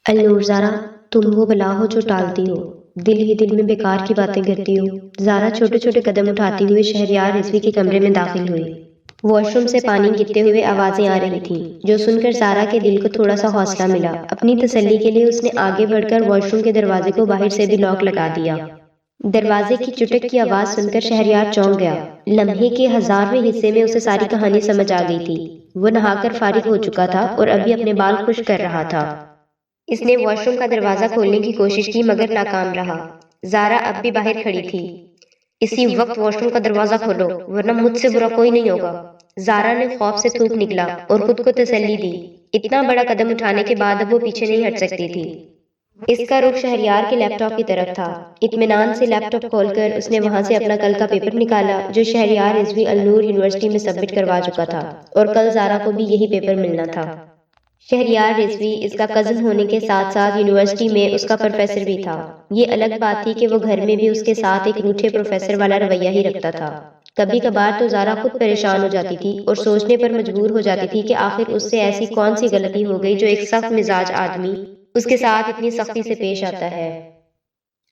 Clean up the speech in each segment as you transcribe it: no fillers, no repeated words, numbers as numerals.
النور زارا، تم وہ بلا ہو جو ٹالتی ہو، دل ہی دل میں بیکار کی باتیں کرتی ہو۔ زارا چھوٹے چھوٹے قدم اٹھاتی ہوئے شہریار رضوی کے کمرے میں داخل ہوئی۔ واش روم سے پانی گرتے ہوئے آوازیں آ رہی تھیں، جو سن کر زارا کے دل کو تھوڑا سا حوصلہ ملا۔ اپنی تسلی کے لیے اس نے آگے بڑھ کر واش روم کے دروازے کو باہر سے بھی لاک لگا دیا۔ دروازے کی چٹک کی آواز سن کر شہریار چونک گیا۔ لمحے کے ہزارویں حصے میں اسے ساری کہانی سمجھ آ گئی تھی۔ وہ نہا کر فارغ ہو چکا تھا اور ابھی اپنے بال خشک کر رہا تھا۔ اس نے واش روم کا دروازہ کھولنے کی کوشش کی مگر ناکام رہا۔ زارا اب بھی باہر کھڑی تھی۔ اسی وقت واش روم کا دروازہ کھولو ورنہ مجھ سے برا کوئی نہیں ہوگا۔ زارا نے خوف سے تھوک نکلا اور خود کو تسلی دی۔ اتنا بڑا قدم اٹھانے کے بعد اب وہ پیچھے نہیں ہٹ سکتی تھی۔ اس کا رخ شہریار کے لیپ ٹاپ کی طرف تھا۔ اطمینان سے لیپ ٹاپ کھول کر اس نے وہاں سے اپنا کل کا پیپر نکالا جو شہریار رضوی النور یونیورسٹی میں سبمٹ کروا چکا تھا اور کل زارا کو بھی یہی پیپر ملنا تھا۔ شہریار رضوی اس کا کزن ہونے کے ساتھ ساتھ یونیورسٹی میں اس کا پروفیسر بھی تھا۔ یہ الگ بات تھی کہ وہ گھر میں بھی اس کے ساتھ ایک روٹھے پروفیسر والا رویہ ہی رکھتا تھا۔ کبھی کبھار تو زارا خود پریشان ہو جاتی تھی اور سوچنے پر مجبور ہو جاتی تھی کہ آخر اس سے ایسی کون سی غلطی ہو گئی جو ایک سخت مزاج آدمی اس کے ساتھ اتنی سختی سے پیش آتا ہے۔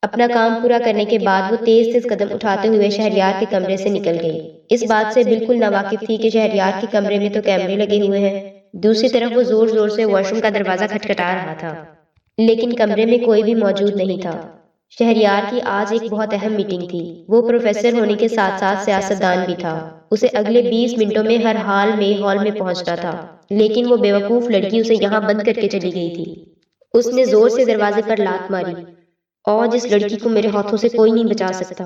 اپنا کام پورا کرنے کے بعد وہ تیز تیز قدم اٹھاتے ہوئے شہریار کے کمرے سے نکل گئی۔ اس بات سے بالکل ناواقف تھی کہ شہریار کے کمرے میں تو کیمرے لگے ہوئے ہیں۔ دوسری طرف وہ زور زور سے واش روم کا دروازہ کھٹکھٹا رہا تھا، لیکن کمرے میں کوئی بھی موجود نہیں تھا۔ شہریار کی آج ایک بہت اہم میٹنگ تھی۔ وہ پروفیسر ہونے کے ساتھ ساتھ سیاستدان بھی تھا۔ اسے اگلے 20 منٹوں میں ہر حال میں ہال میں پہنچنا تھا، لیکن وہ بیوقوف لڑکی اسے یہاں بند کر کے چلی گئی تھی۔ اس نے زور سے دروازے پر لات ماری۔ آج اس لڑکی کو میرے ہاتھوں سے کوئی نہیں بچا سکتا۔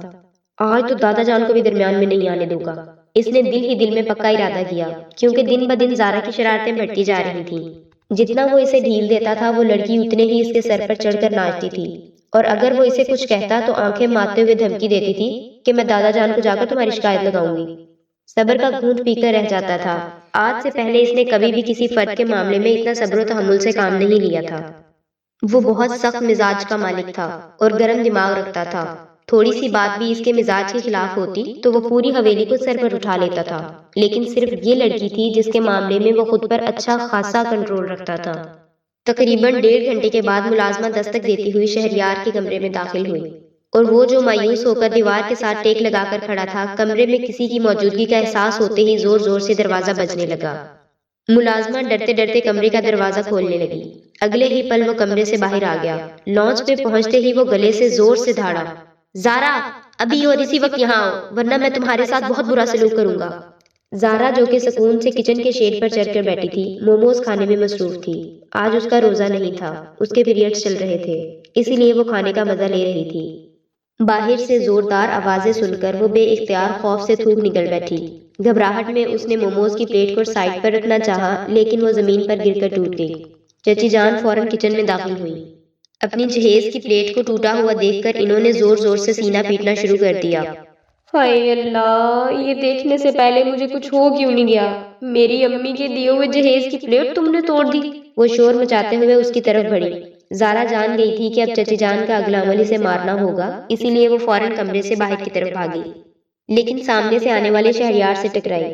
آج تو دادا جان کو بھی درمیان میں نہیں آنے دوں گا۔ اس نے دل ہی دل میں پکا ارادہ کیا، کیونکہ دن بدن زارا کی شرارتیں بڑھتی جا رہی تھیں۔ جتنا وہ اسے ڈھیل دیتا تھا وہ لڑکی اتنے ہی اس کے سر پر چڑھ کر ناچتی تھی، اور اگر وہ اسے کچھ کہتا تو آنکھیں ماتتے ہوئے دھمکی دیتی تھی کہ میں دادا جان کو جا کر تمہاری شکایت لگاؤں گی۔ صبر کا گھونٹ پی کر رہ جاتا تھا۔ آج سے پہلے اس نے کبھی بھی کسی فرد کے معاملے میں اتنا صبر و تحمل سے کام نہیں لیا تھا۔ وہ بہت سخت مزاج کا مالک تھا اور گرم دماغ رکھتا تھا۔ تھوڑی سی بات بھی اس کے مزاج کے خلاف ہوتی تو وہ پوری حویلی کو سر پر اٹھا لیتا تھا، لیکن صرف یہ لڑکی تھی جس کے معاملے میں وہ خود پر اچھا خاصا کنٹرول رکھتا تھا۔ تقریباً 1.5 گھنٹے کے بعد ملازمہ دستک دیتی ہوئی شہریار کے کمرے میں داخل ہوئی، اور وہ جو مایوس ہو کر دیوار کے ساتھ ٹیک لگا کر کھڑا تھا، کمرے میں کسی کی موجودگی کا احساس ہوتے ہی زور زور سے دروازہ بجنے لگا۔ ملازمہ ڈرتے ڈرتے کمرے کا دروازہ کھولنے لگی۔ اگلے ہی پل وہ کمرے سے باہر آ گیا۔ لانچ پہ پہنچتے ہی وہ گلے سے زور سے دھاڑا، زارا ابھی اور اسی وقت یہاں آؤ ورنہ میں تمہارے ساتھ بہت برا سلوک کروں گا۔ زارا جو کہ سکون سے کچن کے شیڈ پر چڑھ کر بیٹھی تھی، موموز کھانے میں مصروف تھی۔ آج اس کا روزہ نہیں تھا، اس کے پیریڈز چل رہے تھے، اسی لیے وہ کھانے کا مزہ لے رہی تھی۔ باہر سے زوردار آوازیں سن کر وہ بے اختیار خوف سے تھوک نکل بیٹھی۔ گھبراہٹ میں اس نے موموز کی پلیٹ کو سائڈ پر رکھنا چاہا، لیکن وہ زمین پر گر کر ٹوٹ گئی۔ چچی جان فوراً کچن میں داخل ہوئی۔ اپنی جہیز کی پلیٹ کو ٹوٹا ہوا دیکھ کر انہوں نے زور زور سے سینہ پیٹنا شروع کر دیا۔ ہائے اللہ، یہ دیکھنے سے پہلے مجھے کچھ ہو کیوں نہیں گیا؟ میری امی کے دیے ہوئے جہیز کی پلیٹ تم نے توڑ دی۔ وہ شور مچاتے ہوئے اس کی طرف بڑھی۔ زارا جان گئی تھی کہ اب چچی جان کا اگلا عمل اسے مارنا ہوگا، اسی لیے وہ فوراً کمرے سے باہر کی طرف بھاگی، لیکن سامنے سے آنے والے شہریار سے ٹکرائی۔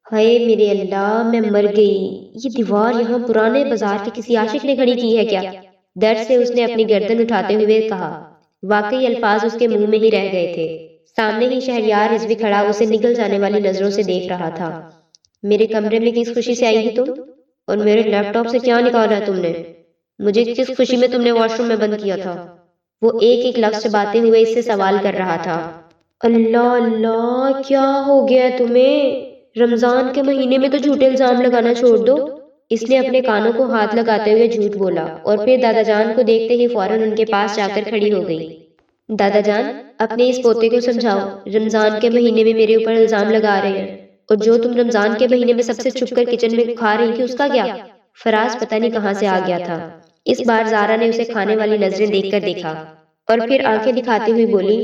ہائے میرے اللہ، میں مر گئی۔ یہ دیوار یہاں پرانے بازار کے کسی عاشق نے کھڑی کی ہے کیا؟ درد سے اس نے اپنی گردن اٹھاتے ہوئے کہا۔ واقعی الفاظ اس کے منہ میں ہی رہ گئے تھے۔ سامنے ہی شہریار رضوی کھڑا اسے نگل جانے والی نظروں سے دیکھ رہا تھا۔ میرے کمرے میں کس خوشی سے آئی ہی تم؟ اور میرے لیپ ٹاپ سے کیا نکالا ہے تم نے؟ مجھے کس خوشی میں تم نے واش روم میں بند کیا تھا؟ وہ ایک ایک لفظ چباتے ہوئے اس سے سوال کر رہا تھا۔ اللہ اللہ، کیا ہو گیا تمہیں؟ رمضان کے مہینے میں تو جھوٹے الزام لگانا چھوڑ دو۔ اس نے اپنے کانوں کو ہاتھ لگاتے ہوئے جھوٹ بولا اور پھر دادا جان کو دیکھتے ہی فوراً ان کے پاس جا کر کھڑی ہو گئی۔ دادا جان، اپنے اس پوتے کو سمجھاؤ، رمضان کے مہینے میں میرے اوپر الزام لگا رہے ہیں، اور جو تم رمضان کے مہینے میں سب سے چھپ کر کچن میں کھا رہی تھی اس کا کیا؟ فراز پتہ نہیں کہاں سے آ گیا تھا۔ اس بار زارا نے اسے کھانے والی نظریں دیکھ کر دیکھا اور پھر آنکھیں دکھاتی ہوئی بولی،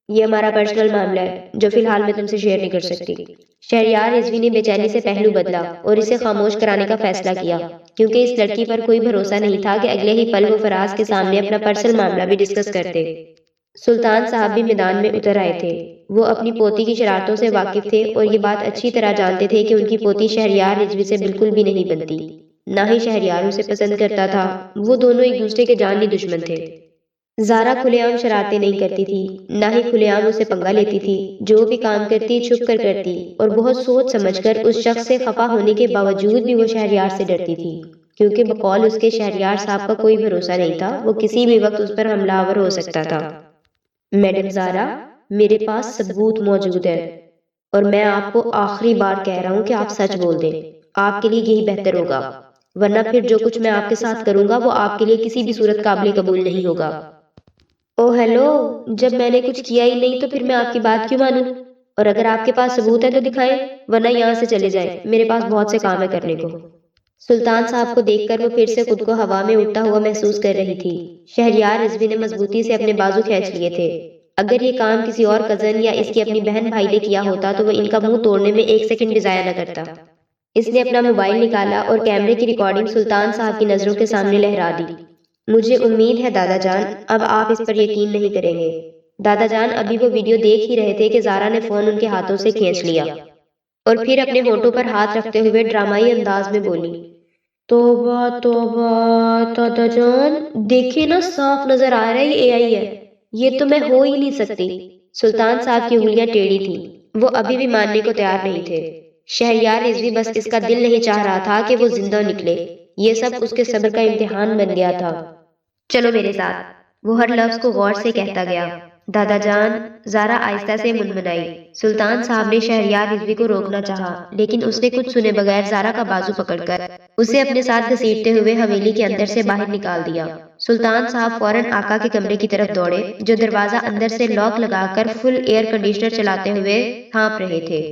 یہ ہمارا پرسنل معاملہ ہے جو فی الحال میں تم سے شیئر نہیں کر سکتی۔ شہریار رضوی نے بے چینی سے پہلو بدلا اور اسے خاموش کرانے کا فیصلہ کیا، کیونکہ اس لڑکی پر کوئی بھروسہ نہیں تھا کہ اگلے ہی پل وہ فراز کے سامنے اپنا پرسنل معاملہ بھی ڈسکس کرتے۔ سلطان صاحب بھی میدان میں اتر آئے تھے۔ وہ اپنی پوتی کی شرارتوں سے واقف تھے اور یہ بات اچھی طرح جانتے تھے کہ ان کی پوتی شہریار رضوی سے بالکل بھی نہیں بنتی۔ نہ ہی شہریار اسے پسند کرتا تھا، وہ دونوں ایک دوسرے کے جانی دشمن تھے۔ زارا کھلے عام شرارتیں نہیں کرتی تھی، نہ ہی کھلے عام اسے پنگا لیتی تھی، جو بھی کام کرتی چھپ کر کرتی، اور بہت سوچ سمجھ کر اس شخص سے خفا ہونے کے باوجود بھی وہ شہریار سے ڈرتی تھی، کیونکہ بقول اس کے شہریار صاحب کا کوئی بھروسہ نہیں تھا، وہ کسی بھی وقت اس پر حملہ آور ہو سکتا تھا۔ میڈم زارا، میرے پاس ثبوت موجود ہے، اور میں آپ کو آخری بار کہہ رہا ہوں کہ آپ سچ بول دیں، آپ کے لیے یہی بہتر ہوگا، ورنہ پھر جو کچھ میں آپ کے ساتھ کروں گا وہ آپ کے لیے کسی بھی صورت قابل قبول نہیں ہوگا۔ او ہیلو، جب میں نے کچھ کیا ہی نہیں تو پھر میں آپ کی بات کیوں مانوں؟ اور اگر آپ کے پاس ثبوت ہے تو دکھائیں، ورنہ یہاں سے چلے جائیں، میرے پاس بہت سے کام ہے کرنے کو۔ سلطان صاحب کو دیکھ کر وہ پھر سے خود کو ہوا میں اڑتا ہوا محسوس کر رہی تھی۔ شہریار رضوی نے مضبوطی سے اپنے بازو کھینچ لیے تھے۔ اگر یہ کام کسی اور کزن یا اس کی اپنی بہن بھائی نے کیا ہوتا تو وہ ان کا منہ توڑنے میں ایک سیکنڈ بھی ضائع نہ کرتا۔ اس نے اپنا موبائل نکالا اور کیمرے کی ریکارڈنگ سلطان صاحب کی نظروں کے سامنے لہرا دی۔ مجھے امید ہے دادا جان، اب آپ اس پر یقین نہیں کریں گے۔ دادا جان ابھی وہ ویڈیو دیکھ ہی رہے تھے کہ زارا نے فون ان کے ہاتھوں سے کھینچ لیا، اور پھر اپنے ہونٹوں پر ہاتھ رکھتے ہوئے ڈرامائی انداز میں بولی، توبہ توبہ دادا جان، دیکھیں نا صاف نظر آ رہا ہے یہ اے آئی ہے، یہ تو میں ہو ہی نہیں سکتی۔ سلطان صاحب کی انگلیاں ٹیڑھی تھیں، وہ ابھی بھی ماننے کو تیار نہیں تھے۔ شہریار رضوی بس اس کا دل نہیں چاہ رہا تھا کہ وہ زندہ نکلے، یہ سب اس کے صبر کا امتحان بن گیا تھا۔ چلو میرے ساتھ، وہ ہر لفظ کو غور سے کہتا گیا۔ دادا جان، زارا آہستہ سے منمنائی۔ سلطان صاحب نے شہریار رضوی کو روکنا چاہا، لیکن اس نے کچھ سنے بغیر زارا کا بازو پکڑ کر اسے اپنے ساتھ گھسیٹتے ہوئے حویلی کے اندر سے باہر نکال دیا۔ سلطان صاحب فوراً آقا کے کمرے کی طرف دوڑے، جو دروازہ اندر سے لاک لگا کر فل ایئر کنڈیشنر چلاتے ہوئے ہانپ رہے تھے۔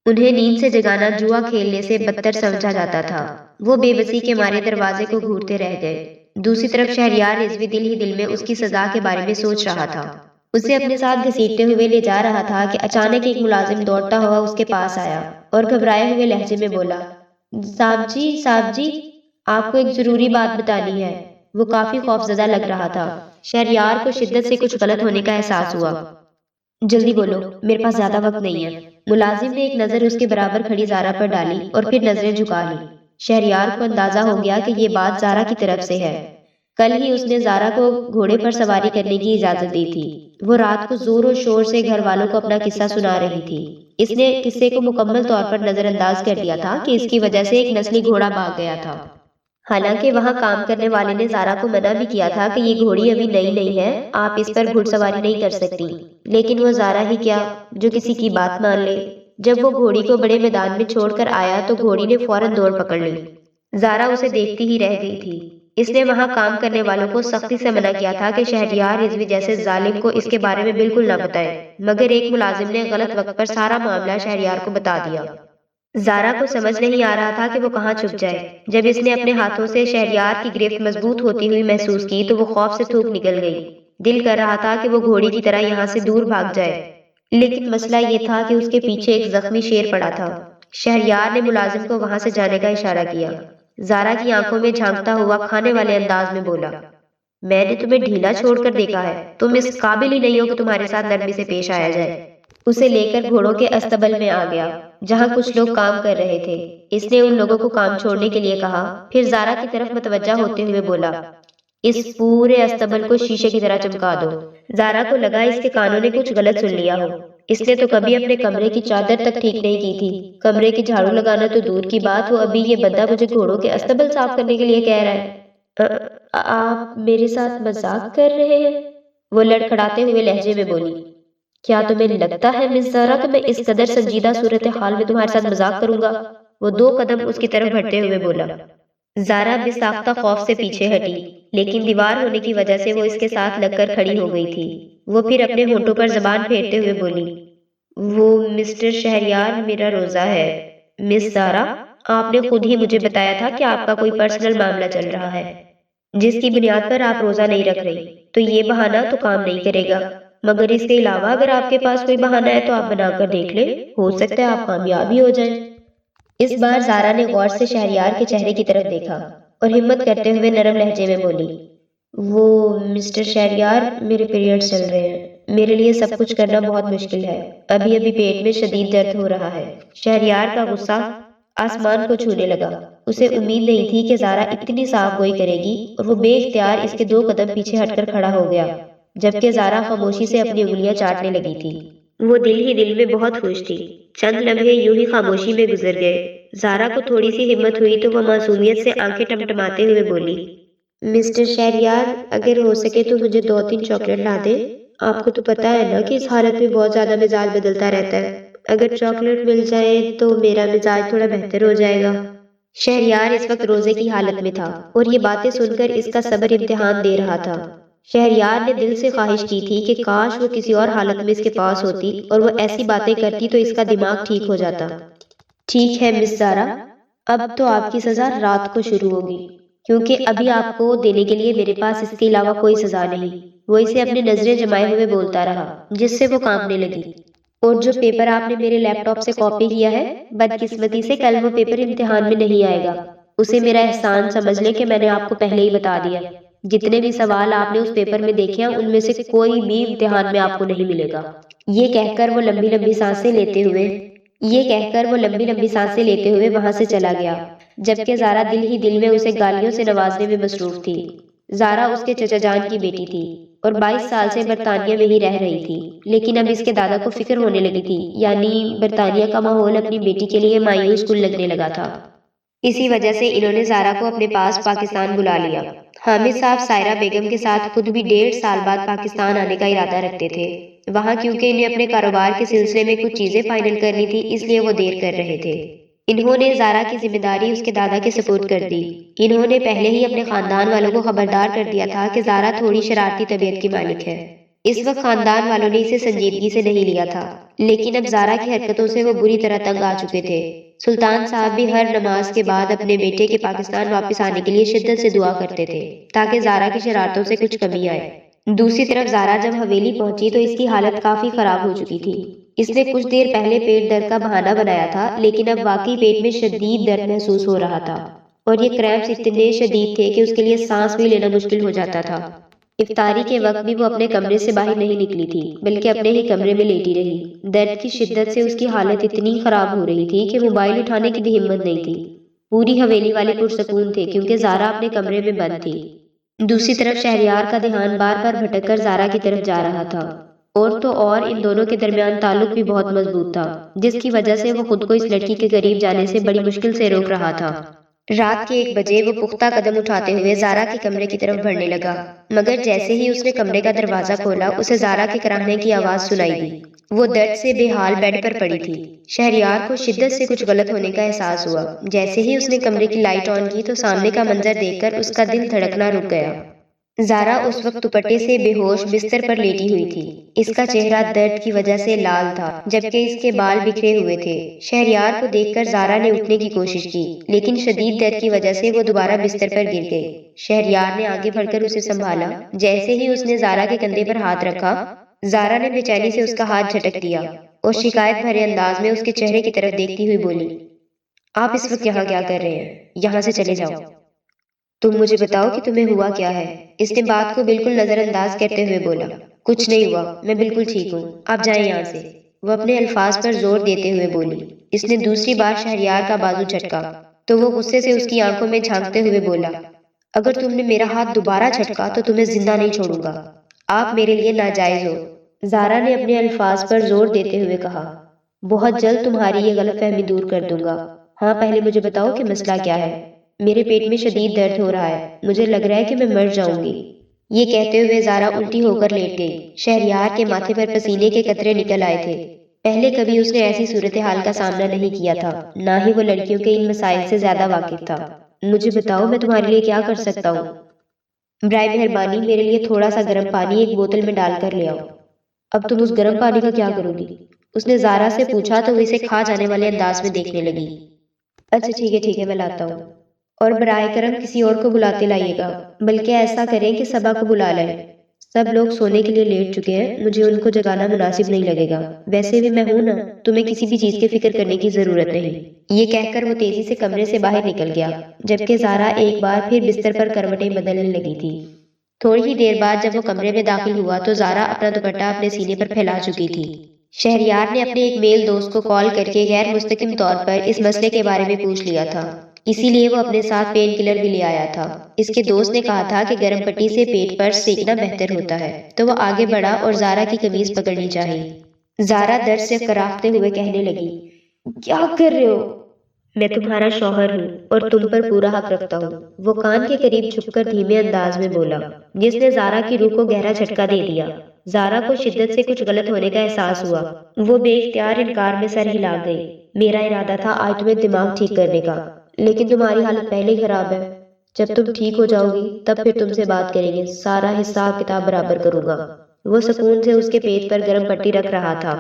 انہیں نیند سے جگانا جوا کھیلنے سے بدتر سمجھا جاتا تھا۔ وہ بے بسی کے مارے دروازے کو گھورتے رہ گئے۔ دوسری طرف شہریار رضوی دل ہی دل میں اس کی سزا کے بارے میں سوچ رہا تھا۔ اسے اپنے ساتھ گھسیٹتے ہوئے لے جا رہا تھا کہ اچانک ایک ملازم دوڑتا ہوا اس کے پاس آیا اور گھبرائے ہوئے لہجے میں بولا، صاحب جی، آپ کو ایک ضروری بات بتانی ہے۔ وہ کافی خوفزدہ لگ رہا تھا۔ شہریار کو شدت سے کچھ غلط ہونے کا احساس ہوا۔ جلدی بولو، میرے پاس زیادہ وقت نہیں ہے۔ ملازم نے ایک نظر اس کے برابر کھڑی زارا پر ڈالی اور پھر نظریں جھکا لی۔ شہریار کو اندازہ ہو گیا کہ یہ بات زارا کی طرف سے ہے۔ کل ہی اس نے زارا کو گھوڑے پر سواری کرنے کی اجازت دی تھی۔ وہ رات کو زور و شور سے گھر والوں کو اپنا قصہ سنا رہی تھی۔ اس نے قصے کو مکمل طور پر نظر انداز کر دیا تھا کہ اس کی وجہ سے ایک نسلی گھوڑا بھاگ گیا تھا۔ حالانکہ وہاں کام کرنے والے نے زارا کو منع بھی کیا تھا کہ یہ گھوڑی ابھی نئی نہیں ہے، آپ اس پر گھڑ سواری نہیں کر سکتی، لیکن وہ زارا ہی کیا جو کسی کی بات مان لے۔ جب وہ گھوڑی کو بڑے میدان میں چھوڑ کر آیا تو گھوڑی نے فوراً دوڑ پکڑ لی۔ زارا اسے دیکھتی ہی رہ گئی تھی۔ اس نے وہاں کام کرنے والوں کو سختی سے منع کیا تھا کہ شہریار رضوی جیسے ظالم کو اس کے بارے میں بالکل نہ بتائے، مگر ایک ملازم نے غلط وقت پر سارا معاملہ شہریار کو بتا دیا۔ زارا کو سمجھ نہیں آ رہا تھا کہ وہ کہاں چھپ جائے۔ جب اس نے اپنے ہاتھوں سے شہریار کی گرفت مضبوط ہوتی ہوئی محسوس کی تو وہ خوف سے تھوک نکل گئی۔ دل کر رہا تھا کہ وہ گھوڑی کی طرح یہاں سے دور بھاگ جائے، لیکن مسئلہ یہ تھا کہ اس کے پیچھے ایک زخمی شیر پڑا تھا۔ شہریار نے ملازم کو وہاں سے جانے کا اشارہ کیا۔ زارا کی آنکھوں میں جھانکتا ہوا کھانے والے انداز میں بولا، میں نے تمہیں ڈھیلا چھوڑ کر دیکھا ہے، تم اس قابل ہی نہیں ہو کہ تمہارے ساتھ نرمی سے پیش آیا جائے۔ اسے لے کر گھوڑوں کے استبل میں آ گیا، جہاں کچھ لوگ کام کر رہے تھے۔ اس نے ان لوگوں کو کام چھوڑنے کے لیے کہا، پھر زارا کی طرف متوجہ ہوتے ہوئے بولا، اس پورے استبل کو شیشے کی طرح چمکا دو۔ زارا کو لگا اس کے کانوں نے کچھ غلط سن لیا ہو۔ اس نے تو کبھی اپنے کمرے کی چادر تک ٹھیک نہیں کی تھی، کمرے کی جھاڑو لگانا تو دور کی بات، وہ ابھی یہ بندہ مجھے گھوڑوں کے استبل صاف کرنے کے لیے کہہ رہا ہے۔ آپ میرے ساتھ مذاق کر رہے ہیں؟ وہ لڑکھڑاتے ہوئے لہجے میں بولی۔ کیا تمہیں لگتا ہے مس زارا کہ میں اس قدر سنجیدہ صورتحال میں تمہارے ساتھ مذاق کروں گا؟ وہ 2 قدم اس کی طرف بڑھتے ہوئے بولا۔ زارا بے ساختہ خوف سے پیچھے ہٹی، لیکن دیوار ہونے کی وجہ سے وہ اس کے ساتھ لگ کر کھڑی ہو گئی تھی۔ وہ پھر اپنے ہونٹوں پر زبان پھیرتے ہوئے بولی، وہ مسٹر شہریار میرا روزہ ہے۔ مس زارا، آپ نے خود ہی مجھے بتایا تھا کہ آپ کا کوئی پرسنل معاملہ چل رہا ہے، جس کی بنیاد پر آپ روزہ نہیں رکھ رہی، تو یہ بہانہ تو کام نہیں کرے گا، مگر اس کے علاوہ اگر آپ کے پاس کوئی بہانہ ہے تو آپ بنا کر دیکھ لیں، ہو سکتا ہے آپ کامیاب ہی ہو جائیں۔ اس بار زارا نے غور سے شہریار کے چہرے کی طرف دیکھا اور ہمت کرتے ہوئے نرم لہجے میں بولی، وہ مسٹر شہریار، میرے پیریڈز چل رہے ہیں، میرے لیے سب کچھ کرنا بہت مشکل ہے، ابھی پیٹ میں شدید درد ہو رہا ہے۔ شہریار کا غصہ آسمان کو چھونے لگا۔ اسے امید نہیں تھی کہ زارا اتنی صاف گوئی کرے گی اور وہ بے اختیار اس کے 2 قدم پیچھے ہٹ کر کھڑا ہو گیا، جبکہ زارا خاموشی سے اپنی انگلیاں چاٹنے لگی تھی۔ وہ دل ہی دل میں بہت خوش تھی۔ چند لمحے یوں ہی خاموشی میں گزر گئے۔ زارا کو تھوڑی سی ہمت ہوئی تو وہ معصومیت سے آنکھیں ٹمٹماتے ہوئے بولی، مسٹر شہریار، اگر ہو سکے تو مجھے 2-3 چاکلیٹ لا دے۔ آپ کو تو پتا ہے نا کہ اس حالت میں بہت زیادہ مزاج بدلتا رہتا ہے۔ اگر چاکلیٹ مل جائے تو میرا مزاج تھوڑا بہتر ہو جائے گا۔ شہریار اس وقت روزے کی حالت میں تھا اور یہ باتیں سن کر اس کا صبر امتحان دے رہا تھا۔ شہریار نے دل سے خواہش کی تھی کہ کاش وہ کسی اور حالت میں اس کے پاس ہوتی اور وہ ایسی باتیں کرتی تو اس کا دماغ ٹھیک ہو جاتا۔ ٹھیک ہے مس زارا، اب تو آپ کی سزا رات کو شروع ہوگی، کیونکہ ابھی آپ کو دینے کے لیے میرے پاس اس کے علاوہ کوئی سزا نہیں۔ وہ اسے اپنی نظریں جمائے ہوئے بولتا رہا، جس سے وہ کانپنے لگی۔ اور جو پیپر آپ نے میرے لیپ ٹاپ سے کاپی کیا ہے، بدقسمتی سے کل وہ پیپر امتحان میں نہیں آئے گا۔ اسے میرا احسان سمجھ لیں کہ میں نے آپ کو پہلے ہی بتا دیا۔ جتنے بھی سوال آپ نے اس پیپر میں دیکھے ہیں ان میں سے کوئی بھی امتحان میں آپ کو نہیں ملے گا۔ یہ کہہ کر وہ لمبی لمبی سانسیں لیتے ہوئے وہاں سے چلا گیا، جبکہ زارا دل ہی دل میں اسے گالیوں سے نوازنے میں مصروف تھی۔ زارا اس کے چچا جان کی بیٹی تھی اور 22 سال سے برطانیہ میں ہی رہ رہی تھی، لیکن اب اس کے دادا کو فکر ہونے لگی تھی، یعنی برطانیہ کا ماحول اپنی بیٹی کے لیے مایوس کن لگنے لگا تھا۔ اسی وجہ سے انہوں نے زارا کو اپنے پاس پاکستان بلا لیا۔ حامد صاحب سائرہ بیگم کے ساتھ خود بھی 1.5 سال بعد پاکستان آنے کا ارادہ رکھتے تھے۔ وہاں کیونکہ انہیں اپنے کاروبار کے سلسلے میں کچھ چیزیں فائنل کرنی تھی، اس لیے وہ دیر کر رہے تھے۔ انہوں نے زارا کی ذمہ داری اس کے دادا کے سپرد کر دی۔ انہوں نے پہلے ہی اپنے خاندان والوں کو خبردار کر دیا تھا کہ زارا تھوڑی شرارتی طبیعت کی مالک ہے۔ اس وقت خاندان والوں نے اسے سنجیدگی سے نہیں لیا تھا، لیکن اب زارا کی حرکتوں سے وہ بری طرح تنگ آ چکے تھے۔ سلطان صاحب بھی ہر نماز کے بعد اپنے بیٹے کے پاکستان واپس آنے کے لیے شدت سے دعا کرتے تھے تاکہ زارا کی شرارتوں سے کچھ کمی آئے۔ دوسری طرف زارا جب حویلی پہنچی تو اس کی حالت کافی خراب ہو چکی تھی۔ اس نے کچھ دیر پہلے پیٹ درد کا بہانہ بنایا تھا، لیکن اب واقعی پیٹ میں شدید درد محسوس ہو رہا تھا اور یہ کریمپس اتنے شدید تھے کہ اس کے لیے سانس بھی لینا مشکل ہو جاتا تھا۔ افطاری کے وقت بھی وہ اپنے کمرے سے باہر نہیں نکلی تھی، بلکہ اپنے ہی کمرے میں لیٹی رہی۔ درد کی شدت سے اس کی حالت اتنی خراب ہو رہی تھی کہ موبائل اٹھانے کی بھی ہمت نہیں تھی۔ پوری حویلی والے پرسکون تھے کیونکہ زارا اپنے کمرے میں بند تھی۔ دوسری طرف شہریار کا دھیان بار بار بھٹک کر زارا کی طرف جا رہا تھا، اور تو اور ان دونوں کے درمیان تعلق بھی بہت مضبوط تھا، جس کی وجہ سے وہ خود کو اس لڑکی کے قریب جانے سے بڑی مشکل سے روک رہا تھا۔ رات کے 1 بجے وہ پختہ قدم اٹھاتے ہوئے زارا کے کمرے کی طرف بڑھنے لگا، مگر جیسے ہی اس نے کمرے کا دروازہ کھولا اسے زارا کے کراہنے کی آواز سنائی دی۔ وہ درد سے بے حال بیڈ پر پڑی تھی۔ شہریار کو شدت سے کچھ غلط ہونے کا احساس ہوا۔ جیسے ہی اس نے کمرے کی لائٹ آن کی تو سامنے کا منظر دیکھ کر اس کا دل دھڑکنا رک گیا۔ زارا اس وقت دوپٹے سے بے ہوش بستر پر لیٹی ہوئی تھی۔ اس کا چہرہ درد کی وجہ سے لال تھا، جبکہ اس کے بال بکھرے ہوئے تھے۔ شہریار کو دیکھ کر زارا نے اٹھنے کی کوشش کی، لیکن شدید درد کی وجہ سے وہ دوبارہ بستر پر گر گئی۔ شہریار نے آگے بڑھ کر اسے سنبھالا۔ جیسے ہی اس نے زارا کے کندھے پر ہاتھ رکھا، زارا نے بے چینی سے اس کا ہاتھ جھٹک دیا اور شکایت بھرے انداز میں اس کے چہرے کی طرف دیکھتی ہوئی بولی، آپ اس وقت یہاں کیا کر رہے ہیں؟ یہاں سے چلے جاؤ۔ تم مجھے بتاؤ کہ تمہیں ہوا کیا ہے؟ اس نے بات کو بالکل نظر انداز کرتے ہوئے بولا۔ کچھ نہیں ہوا، میں بالکل ٹھیک ہوں، آپ جائیں یہاں سے، وہ اپنے الفاظ پر زور دیتے ہوئے بولی۔ اس نے دوسری بار شہریار کا بازو جھٹکا تو وہ غصے سے اس کی آنکھوں میں جھانکتے ہوئے بولا، اگر تم نے میرا ہاتھ دوبارہ جھٹکا تو تمہیں زندہ نہیں چھوڑوں گا، آپ میرے لیے ناجائز ہو۔ زارا نے اپنے الفاظ پر زور دیتے ہوئے کہا، بہت جلد تمہاری یہ غلط فہمی دور کر دوں گا۔ ہاں پہلے مجھے بتاؤ کہ مسئلہ کیا ہے؟ میرے پیٹ میں شدید درد ہو رہا ہے، مجھے لگ رہا ہے کہ میں مر جاؤں گی۔ یہ کہتے ہوئے زارا الٹی ہو کر لیٹ گئی۔ شہریار کے ماتھے پر پسینے کے قطرے نکل آئے تھے۔ پہلے کبھی اس نے ایسی صورتحال کا سامنا نہیں کیا تھا، نہ ہی وہ لڑکیوں کے ان مسائل سے زیادہ واقف تھا۔ مجھے بتاؤ میں تمہارے لیے کیا کر سکتا ہوں؟ برائے مہربانی میرے لیے تھوڑا سا گرم پانی ایک بوتل میں ڈال کر لے آؤ۔ اب تم اس گرم پانی کا کیا کرو گی؟ اس نے زارا سے پوچھا تو وہ اسے کھا جانے والے انداز میں دیکھنے لگی۔ اچھا ٹھیک ہے میں لاتا ہوں، اور برائے کرم کسی اور کو بلاتے لائیے گا، بلکہ ایسا کریں کہ صبا کو بلا لیں۔ سب لوگ سونے کے لیے لیٹ چکے ہیں، مجھے ان کو جگانا مناسب نہیں لگے گا، ویسے بھی میں ہوں نا، تمہیں کسی بھی چیز کی فکر کرنے کی ضرورت نہیں۔ یہ کہہ کر وہ تیزی سے کمرے سے باہر نکل گیا، جبکہ زارا ایک بار پھر بستر پر کروٹیں بدلنے لگی تھی۔ تھوڑی ہی دیر بعد جب وہ کمرے میں داخل ہوا تو زارا اپنا دوپٹہ اپنے سینے پر پھیلا چکی تھی۔ شہریار نے اپنے ایک میل دوست کو کال کر کے غیر مستقیم طور پر اس مسئلے کے بارے میں پوچھ لیا تھا، اسی لیے وہ اپنے ساتھ پین کلر بھی لے آیا تھا۔ اس کے دوست نے کہا تھا کہ گرم پٹی سے پیٹ پر سینکنا بہتر ہوتا ہے، تو وہ آگے بڑھا اور زارا کی قمیض پکڑنی چاہی۔ زارا درد سے کراہتے ہوئے کہنے لگی، کیا کر رہے ہو؟ میں تمہارا شوہر ہوں اور تم پر پورا حق رکھتا ہوں، وہ کان کے قریب چھپ کر دھیمے انداز میں بولا، جس نے زارا کی روح کو گہرا جھٹکا دے دیا۔ زارا کو شدت سے کچھ غلط ہونے کا احساس ہوا، وہ بے اختیار انکار میں سر ہلا گئی۔ میرا ارادہ تھا آج تمہیں دماغ ٹھیک کرنے کا، لیکن تمہاری حالت پہلے ہی خراب ہے۔ جب تم ٹھیک ہو جاؤ گی تب پھر تم سے بات کریں گے، سارا حساب کتاب برابر کروں گا۔ وہ سکون سے اس کے پیٹ پر گرم پٹی رکھ رہا تھا۔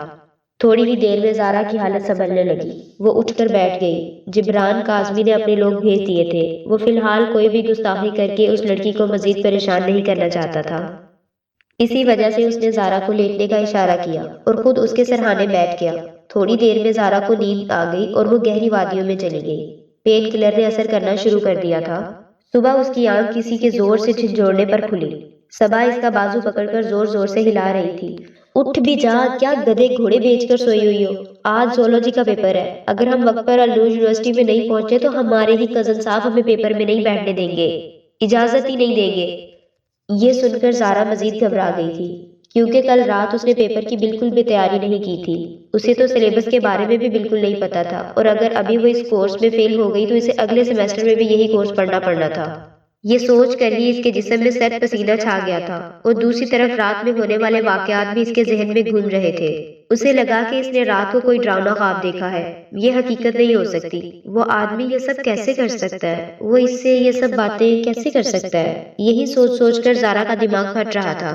تھوڑی ہی دیر میں زارا کی حالت سنبھلنے لگی، وہ اٹھ کر بیٹھ گئی۔ جبران کاظمی نے اپنے لوگ بھیج دیے تھے، وہ فی الحال کوئی بھی گستاخی کر کے اس لڑکی کو مزید پریشان نہیں کرنا چاہتا تھا۔ اسی وجہ سے اس نے زارا کو لیٹنے کا اشارہ کیا اور خود اس کے سرہانے بیٹھ گیا۔ تھوڑی دیر میں زارا کو نیند آ گئی اور وہ گہری وادیوں میں چلی گئی۔ پین کلر نے اثر کرنا شروع کر دیا تھا۔ صبح اس کی آنکھ کسی کے زور سے جھنجھوڑنے پر کھلی۔ صبا اس کا بازو پکڑ کر زور زور سے ہلا رہی تھی۔ اٹھ بھی جا، کیا گدھے گھوڑے بیچ کر سوئی ہوئی ہو؟ آج زولوجی کا پیپر ہے، اگر ہم وقت پر النور یونیورسٹی میں نہیں پہنچے تو ہمارے ہی کزن صاحب ہمیں پیپر میں نہیں بیٹھنے دیں گے، اجازت ہی نہیں دیں گے۔ یہ سن کر زارا مزید گھبرا گئی تھی، کیونکہ کل رات اس نے پیپر کی بالکل بھی تیاری نہیں کی تھی۔ اسے تو سلیبس کے بارے میں بھی بالکل نہیں پتا تھا، اور اگر ابھی وہ اس کورس میں فیل ہو گئی تو اسے اگلے سیمسٹر میں بھی یہی کورس پڑھنا تھا۔ یہ سوچ کر ہی اس کے جسم میں سرد پسینہ چھا گیا تھا، اور دوسری طرف رات میں ہونے والے واقعات بھی اس کے ذہن میں گھوم رہے تھے۔ اسے لگا کہ اس نے رات کو کوئی ڈراؤنا خواب دیکھا ہے، یہ حقیقت نہیں ہو سکتی۔ وہ آدمی یہ سب کیسے کر سکتا ہے؟ وہ اس سے یہ سب باتیں کیسے کر سکتا ہے؟ یہی سوچ سوچ کر زارا کا دماغ پھٹ رہا تھا۔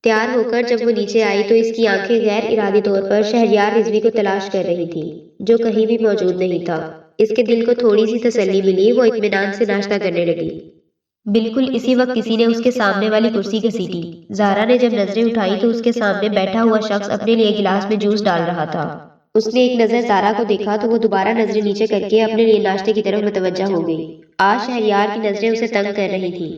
تیار ہو کر جب وہ نیچے آئی تو اس کی آنکھیں غیر ارادی طور پر شہریار رضوی کو تلاش کر رہی تھی، جو کہیں بھی موجود نہیں تھا۔ اس کے دل کو تھوڑی سی تسلی ملی، وہ اطمینان سے ناشتہ کرنے لگی۔ بالکل اسی وقت کسی نے اس کے سامنے والی کرسی گھسیٹی۔ زارا نے جب نظریں اٹھائی تو اس کے سامنے بیٹھا ہوا شخص اپنے لیے گلاس میں جوس ڈال رہا تھا۔ اس نے ایک نظر زارا کو دیکھا تو وہ دوبارہ نظریں نیچے کر کے اپنے لیے ناشتے کی طرف متوجہ ہو گئی۔ آج شہریار کی نظریں اسے تنگ کر رہی تھی۔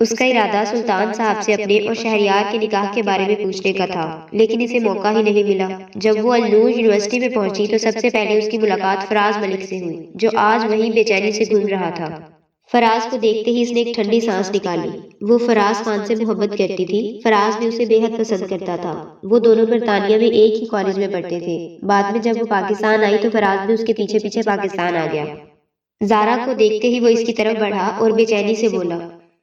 اس کا ارادہ سلطان صاحب سے اپنے اور شہریار کے نکاح کے بارے میں پوچھنے کا تھا، لیکن اسے موقع ہی نہیں ملا۔ جب وہ النور یونیورسٹی میں پہنچی تو سب سے پہلے اس کی ملاقات فراز ملک سے ہوئی، جو آج وہیں بے چینی سے گھوم رہا تھا۔ فراز کو دیکھتے ہی اس نے ایک ٹھنڈی سانس نکالی۔ وہ فراز خان سے محبت کرتی تھی، فراز بھی اسے بے حد پسند کرتا تھا۔ وہ دونوں برطانیہ میں ایک ہی کالج میں پڑھتے تھے۔ بعد میں جب وہ پاکستان آئی تو فراز بھی اس کے پیچھے پیچھے پاکستان آ گیا۔ زارا کو دیکھتے ہی وہ اس کی طرف بڑھا اور بے چینی سے بولا،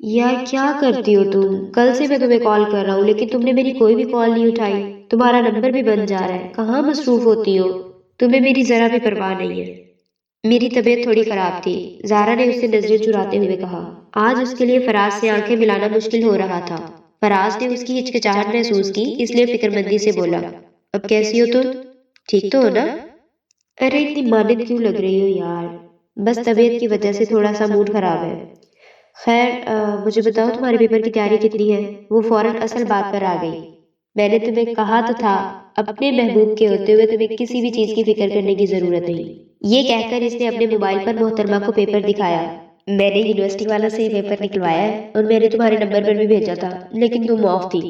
یار کیا کرتی ہو تم؟ کل سے میں تمہیں کال کر رہا ہوں لیکن تم نے میری کوئی بھی کال نہیں اٹھائی، تمہارا نمبر بھی بند جا رہا ہے، کہاں مصروف ہوتی ہو؟ تمہیں میری ذرا بھی پرواہ نہیں ہے۔ میری طبیعت تھوڑی خراب تھی، زارا نے اس سے نظریں چراتے ہوئے کہا۔ آج اس کے لیے فراز سے آنکھیں ملانا مشکل ہو رہا تھا۔ فراز نے اس کی ہچکچاہٹ محسوس کی، اس لیے فکر مندی سے بولا، اب کیسی ہو تم؟ ٹھیک تو ہو نا؟ ارے اتنی مانند کیوں لگ رہی ہو یار؟ بس طبیعت کی وجہ سے تھوڑا سا موڈ خراب ہے۔ خیر مجھے بتاؤ تمہارے پیپر کی تیاری کتنی ہے؟ وہ فوراً اصل بات پر آ گئی۔ میں نے تمہیں کہا تو تھا، اپنے محبوب کے ہوتے ہوئے تمہیں کسی بھی چیز کی فکر کرنے کی ضرورت نہیں۔ یہ کہہ کر اس نے اپنے موبائل پر محترمہ کو پیپر دکھایا۔ میں نے یونیورسٹی والوں سے یہ پیپر نکلوایا ہے اور میں نے تمہارے نمبر پر بھی بھیجا تھا، لیکن تم آف تھی۔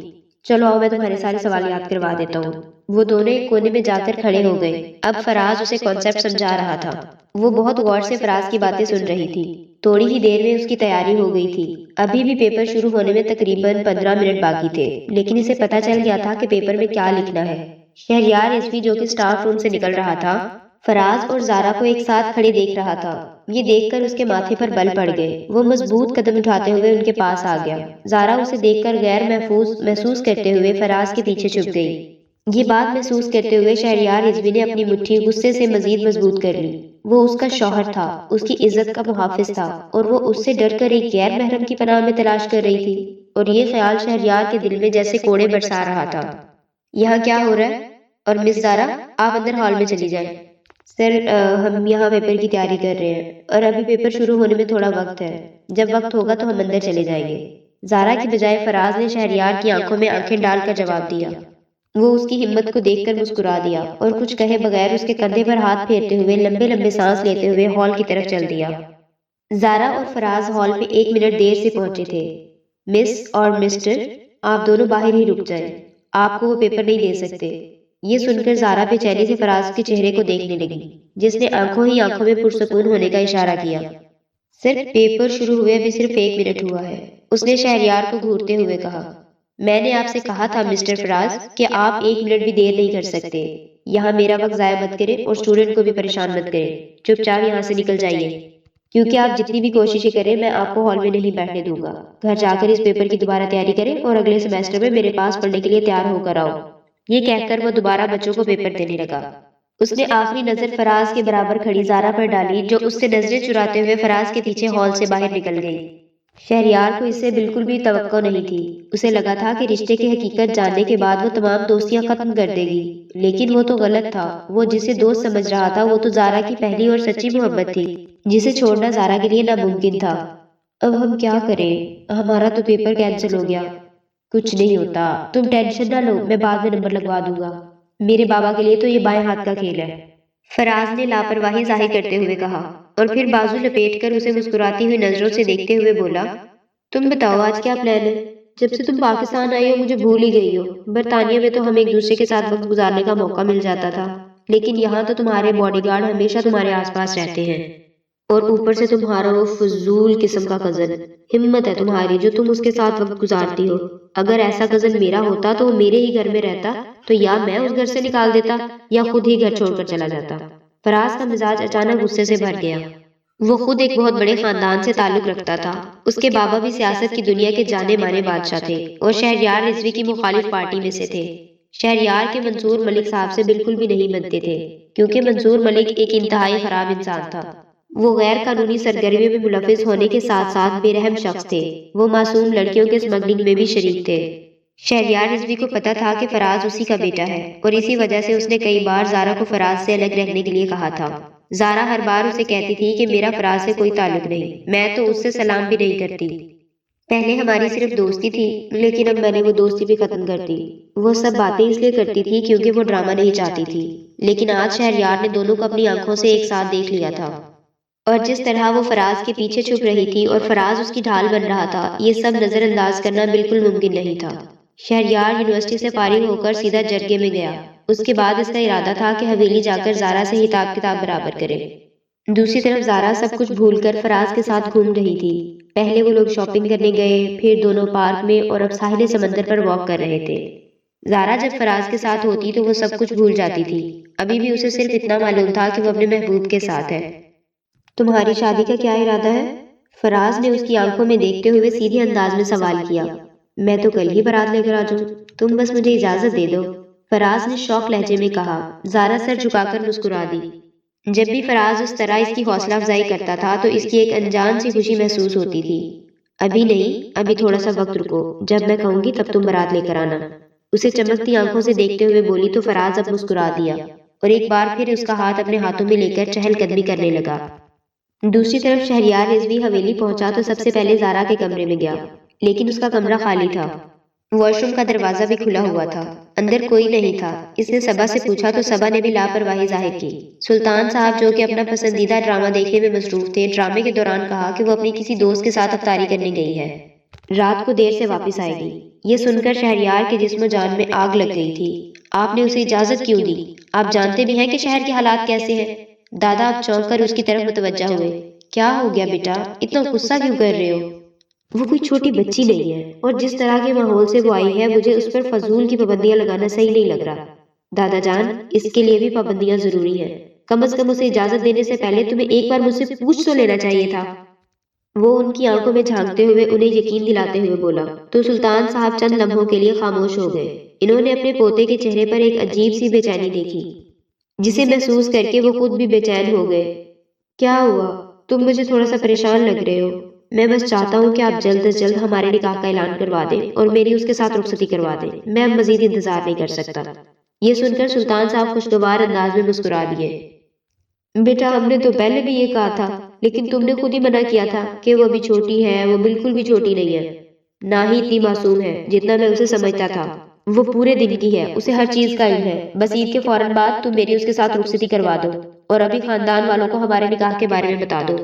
چلو آؤ میں تمہارے سارے سوال یاد کروا دیتا ہوں۔ وہ دونوں ایک کونے میں جا کر کھڑے ہو گئے۔ اب فراز اسے کانسیپٹ سمجھا رہا تھا۔ وہ بہت غور سے فراز کی باتیں سن رہی تھی۔ تھوڑی ہی دیر میں اس کی تیاری ہو گئی تھی۔ ابھی بھی پیپر شروع ہونے میں تقریباً 15 منٹ باقی تھے، لیکن اسے پتہ چل گیا تھا کہ پیپر میں کیا لکھنا ہے۔ شہریار رضوی جو کہ سٹاف روم سے نکل رہا تھا، فراز اور زارا کو ایک ساتھ کھڑے دیکھ رہا تھا۔ یہ دیکھ کر اس کے ماتھے پر بل پڑ گئے۔ وہ مضبوط قدم اٹھاتے ہوئے ان کے پاس آ گیا۔ زارا اسے دیکھ کر غیر محسوس کرتے ہوئے فراز کے پیچھے چھپ گئی۔ یہ بات محسوس کرتے ہوئے شہریار رضوی نے اپنی مٹھی غصے سے مزید مضبوط کر لی۔ وہ اس کا شوہر تھا، اس کی عزت کا محافظ تھا، اور وہ اس سے ڈر کر ایک غیر محرم کی پناہ میں تلاش کر رہی تھی، اور یہ خیال شہریار کے دل میں جیسے کوڑے برسا رہا تھا۔ یہاں کیا ہو رہا ہے؟ اور مس زارا، آپ اندر ہال میں چلی جائیں۔ سر ہم یہاں پیپر کی تیاری کر رہے ہیں اور ابھی پیپر شروع ہونے میں تھوڑا وقت ہے، جب وقت ہوگا تو ہم اندر چلے جائیں گے۔ زارا کی بجائے فراز نے شہریار کی آنکھوں میں آنکھیں ڈال کر جواب دیا۔ وہ اس کی ہمت کو دیکھ کر مسکرا دیا اور کچھ کہے بغیر اس کے کندھے پر ہاتھ پھیرتے ہوئے لمبے لمبے سانس لیتے ہوئے ہال کی طرف چل دیا۔ زارا اور فراز ہال میں 1 منٹ دیر سے پہنچے تھے۔ مس اور مسٹر، آپ دونوں باہر ہی رک جائیں، آپ کو وہ پیپر نہیں دے سکتے۔ یہ سن کر زارا بے چینی سے فراز کے چہرے کو دیکھنے لگی، جس نے آنکھوں ہی آنکھوں میں پرسکون ہونے کا اشارہ کیا۔ صرف پیپر شروع ہوئے ابھی صرف 1 منٹ ہوا ہے، اس نے شہریار کو گھورتے ہوئے کہا۔ میں نے آپ سے کہا تھا مسٹر فراز کہ آپ 1 منٹ بھی دیر نہیں کر سکتے۔ یہاں میرا وقت ضائع مت کریں اور اسٹوڈنٹ کو بھی پریشان مت کریں، چپ چاپ یہاں سے نکل جائیے، کیونکہ آپ جتنی بھی کوششیں کریں میں آپ کو ہال میں نہیں بیٹھنے دوں گا۔ گھر جا کر اس پیپر کی دوبارہ تیاری کریں اور اگلے سیمیسٹر میں میرے پاس پڑھنے کے لیے تیار ہو کر آؤ۔ یہ کہہ کر وہ دوبارہ بچوں کو پیپر دینے لگا۔ اس نے آخری نظر فراز کے برابر کھڑی زارا پر ڈالی، جو اس سے نظریں چراتے ہوئے فراز کے پیچھے ہال سے باہر نکل گئی۔ شہریار کو اس سے بالکل بھی توقع نہیں تھی، اسے لگا تھا کہ رشتے کی حقیقت جاننے کے بعد وہ تمام دوستیاں ختم کر دے گی، لیکن وہ تو غلط تھا۔ وہ جسے دوست سمجھ رہا تھا وہ تو زارا کی پہلی اور سچی محبت تھی، جسے چھوڑنا زارا کے لیے ناممکن تھا۔ اب ہم کیا کریں؟ ہمارا تو پیپر کینسل ہو گیا۔ کچھ نہیں ہوتا، تم ٹینشن نہ لو، میں بعد میں نمبر لگوا دوں گا۔ میرے بابا کے لیے تو یہ بائیں ہاتھ کا کھیل ہے، فراز نے لاپرواہی ظاہر کرتے ہوئے کہا، اور پھر بازو لپیٹ کر اسے مسکراتی ہوئی نظروں سے دیکھتے ہوئے بولا، تم بتاؤ آج کیا پلان ہے؟ جب سے تم پاکستان آئی ہو مجھے بھول ہی گئی ہو۔ برطانیہ میں تو ہم ایک دوسرے کے ساتھ وقت گزارنے کا موقع مل جاتا تھا، لیکن یہاں تو تمہارے باڈی گارڈ ہمیشہ تمہارے آس پاس رہتے ہیں، اور اوپر سے تمہارا وہ فضول قسم کا کزن۔ ہمت ہے تمہاری جو تم اس کے ساتھ وقت گزارتی ہو۔ اگر ایسا کزن میرا ہوتا تو وہ میرے ہی گھر میں رہتا تو یا میں اس گھر سے نکال دیتا یا خود ہی گھر چھوڑ کر چلا جاتا۔ فراز کا مزاج اچانک غصے سے بھر گیا۔ وہ خود ایک بہت بڑے خاندان سے تعلق رکھتا تھا، اس کے بابا بھی سیاست کی دنیا کے جانے مانے بادشاہ تھے اور شہریار رضوی کی مخالف پارٹی میں سے تھے۔ شہریار کے منصور ملک صاحب سے بالکل بھی نہیں بنتے تھے، کیونکہ منصور ملک ایک انتہائی خراب انسان تھا۔ وہ غیر قانونی سرگرمیوں میں ملوث ہونے کے ساتھ ساتھ بے رحم شخص تھے۔ وہ معصوم لڑکیوں کے اسمگلنگ میں بھی شریک تھے۔ شہریار رضوی کو پتا تھا کہ فراز اسی کا بیٹا ہے، اور اسی وجہ سے اس نے کئی بار زارا کو فراز سے الگ رہنے کے لیے کہا تھا۔ زارا ہر بار اسے کہتی تھی کہ میرا فراز سے کوئی تعلق نہیں، میں تو اس سے سلام بھی نہیں کرتی۔ پہلے ہماری صرف دوستی تھی، لیکن اب میں نے وہ دوستی بھی ختم کر دی۔ وہ سب باتیں اس لیے کرتی تھی کیونکہ وہ ڈرامہ نہیں چاہتی تھی، لیکن آج شہریار نے دونوں کو اپنی آنکھوں سے ایک ساتھ دیکھ لیا تھا، اور جس طرح وہ فراز کے پیچھے چھپ رہی تھی اور فراز اس کی ڈھال بن رہا تھا، یہ سب نظر انداز کرنا بالکل ممکن نہیں تھا۔ شہریار یونیورسٹی سے فارغ ہو کر سیدھا جرگے میں گیا۔ اس کے بعد اس کا ارادہ تھا کہ حویلی جا کر زارا سے حساب کتاب برابر کرے۔ دوسری طرف زارا سب کچھ بھول کر فراز کے ساتھ گھوم رہی تھی۔ پہلے وہ لوگ شاپنگ کرنے گئے، پھر دونوں پارک میں، اور اب ساحل سمندر پر واک کر رہے تھے۔ زارا جب فراز کے ساتھ ہوتی تو وہ سب کچھ بھول جاتی تھی۔ ابھی بھی اسے صرف اتنا معلوم تھا کہ وہ اپنے محبوب کے ساتھ ہے۔ تمہاری شادی کا کیا ارادہ ہے؟ فراز نے اس کی آنکھوں میں دیکھتے ہوئے سیدھے انداز میں سوال کیا۔ میں تو کل ہی بارات لے کر آ جاؤں، تم بس مجھے اجازت دے دو، فراز نے شوق لہجے میں کہا۔ زارا سر جھکا کر مسکرا دی۔ جب بھی فراز اس طرح اس کی حوصلہ افزائی کرتا تھا تو اس کی ایک انجان سی خوشی محسوس ہوتی تھی۔ ابھی نہیں، ابھی تھوڑا سا وقت رکو، جب میں کہوں گی تب تم بارات لے کر آنا، اسے چمکتی آنکھوں سے دیکھتے ہوئے بولی تو فراز اب مسکرا دیا، اور ایک بار پھر اس کا ہاتھ اپنے ہاتھوں میں لے کر چہل قدمی کرنے لگا۔ دوسری طرف شہریار رضوی حویلی پہنچا تو سب سے پہلے زارا کے کمرے میں گیا، لیکن اس کا کمرہ خالی تھا۔ واش روم کا دروازہ بھی کھلا ہوا تھا، اندر کوئی نہیں تھا۔ اس نے صبا سے پوچھا تو صبا نے بھی لاپرواہی ظاہر کی۔ سلطان صاحب جو کہ اپنا پسندیدہ ڈرامہ دیکھنے میں مصروف تھے، ڈرامے کے دوران کہا کہ وہ اپنی کسی دوست کے ساتھ افطاری کرنے گئی ہے، رات کو دیر سے واپس آئے گی۔ یہ سن کر شہریار کے جسم و جان میں آگ لگ گئی تھی۔ آپ نے اسے اجازت کیوں دی؟ آپ جانتے بھی ہیں کہ شہر کے حالات کیسے ہیں؟ دادا اب چونک کر اس کی طرف متوجہ ہوئے۔ کیا ہو گیا بیٹا، اتنا غصہ کیوں کر رہے ہو؟ وہ کوئی چھوٹی بچی نہیں ہے، اور جس طرح کے ماحول سے وہ آئی ہے مجھے اس پر فضول کی پابندیاں لگانا صحیح نہیں لگ رہا۔ دادا جان، اس کے لیے بھی پابندیاں ضروری ہیں، کم از کم اسے اجازت دینے سے پہلے تمہیں ایک بار مجھ سے پوچھ تو لینا چاہیے تھا۔ وہ ان کی آنکھوں میں جھانکتے ہوئے انہیں یقین دلاتے ہوئے بولا تو سلطان صاحب چند لمحوں کے لیے خاموش ہو گئے۔ انہوں نے اپنے پوتے کے چہرے پر ایک عجیب سی بے چینی دیکھی، جسے محسوس کر کے وہ خود بھی بے چین ہو گئے۔ کیا ہوا؟ تم مجھے تھوڑا سا پریشان لگ رہے ہو۔ میں بس چاہتا ہوں کہ آپ جلد از جلد ہمارے نکاح کا اعلان کروا دیں اور میری اس کے ساتھ رخصتی کروا دیں، میں اب مزید انتظار نہیں کر سکتا۔ یہ سن کر سلطان صاحب خوشگوار انداز میں مسکرا دیے۔ بیٹا، ہم نے تو پہلے بھی یہ کہا تھا، لیکن تم نے خود ہی منع کیا تھا کہ وہ ابھی چھوٹی ہے۔ وہ بالکل بھی چھوٹی نہیں ہے، نہ ہی اتنی معصوم ہے جتنا میں اسے سمجھتا تھا۔ وہ پورے دن کی ہے، اسے ہر چیز کا علم ہے۔ بس عید کے فوراً بعد تم میری اس کے ساتھ رخصتی کروا دو اور ابھی خاندان والوں کو ہمارے نکاح کے بارے میں بتا دو۔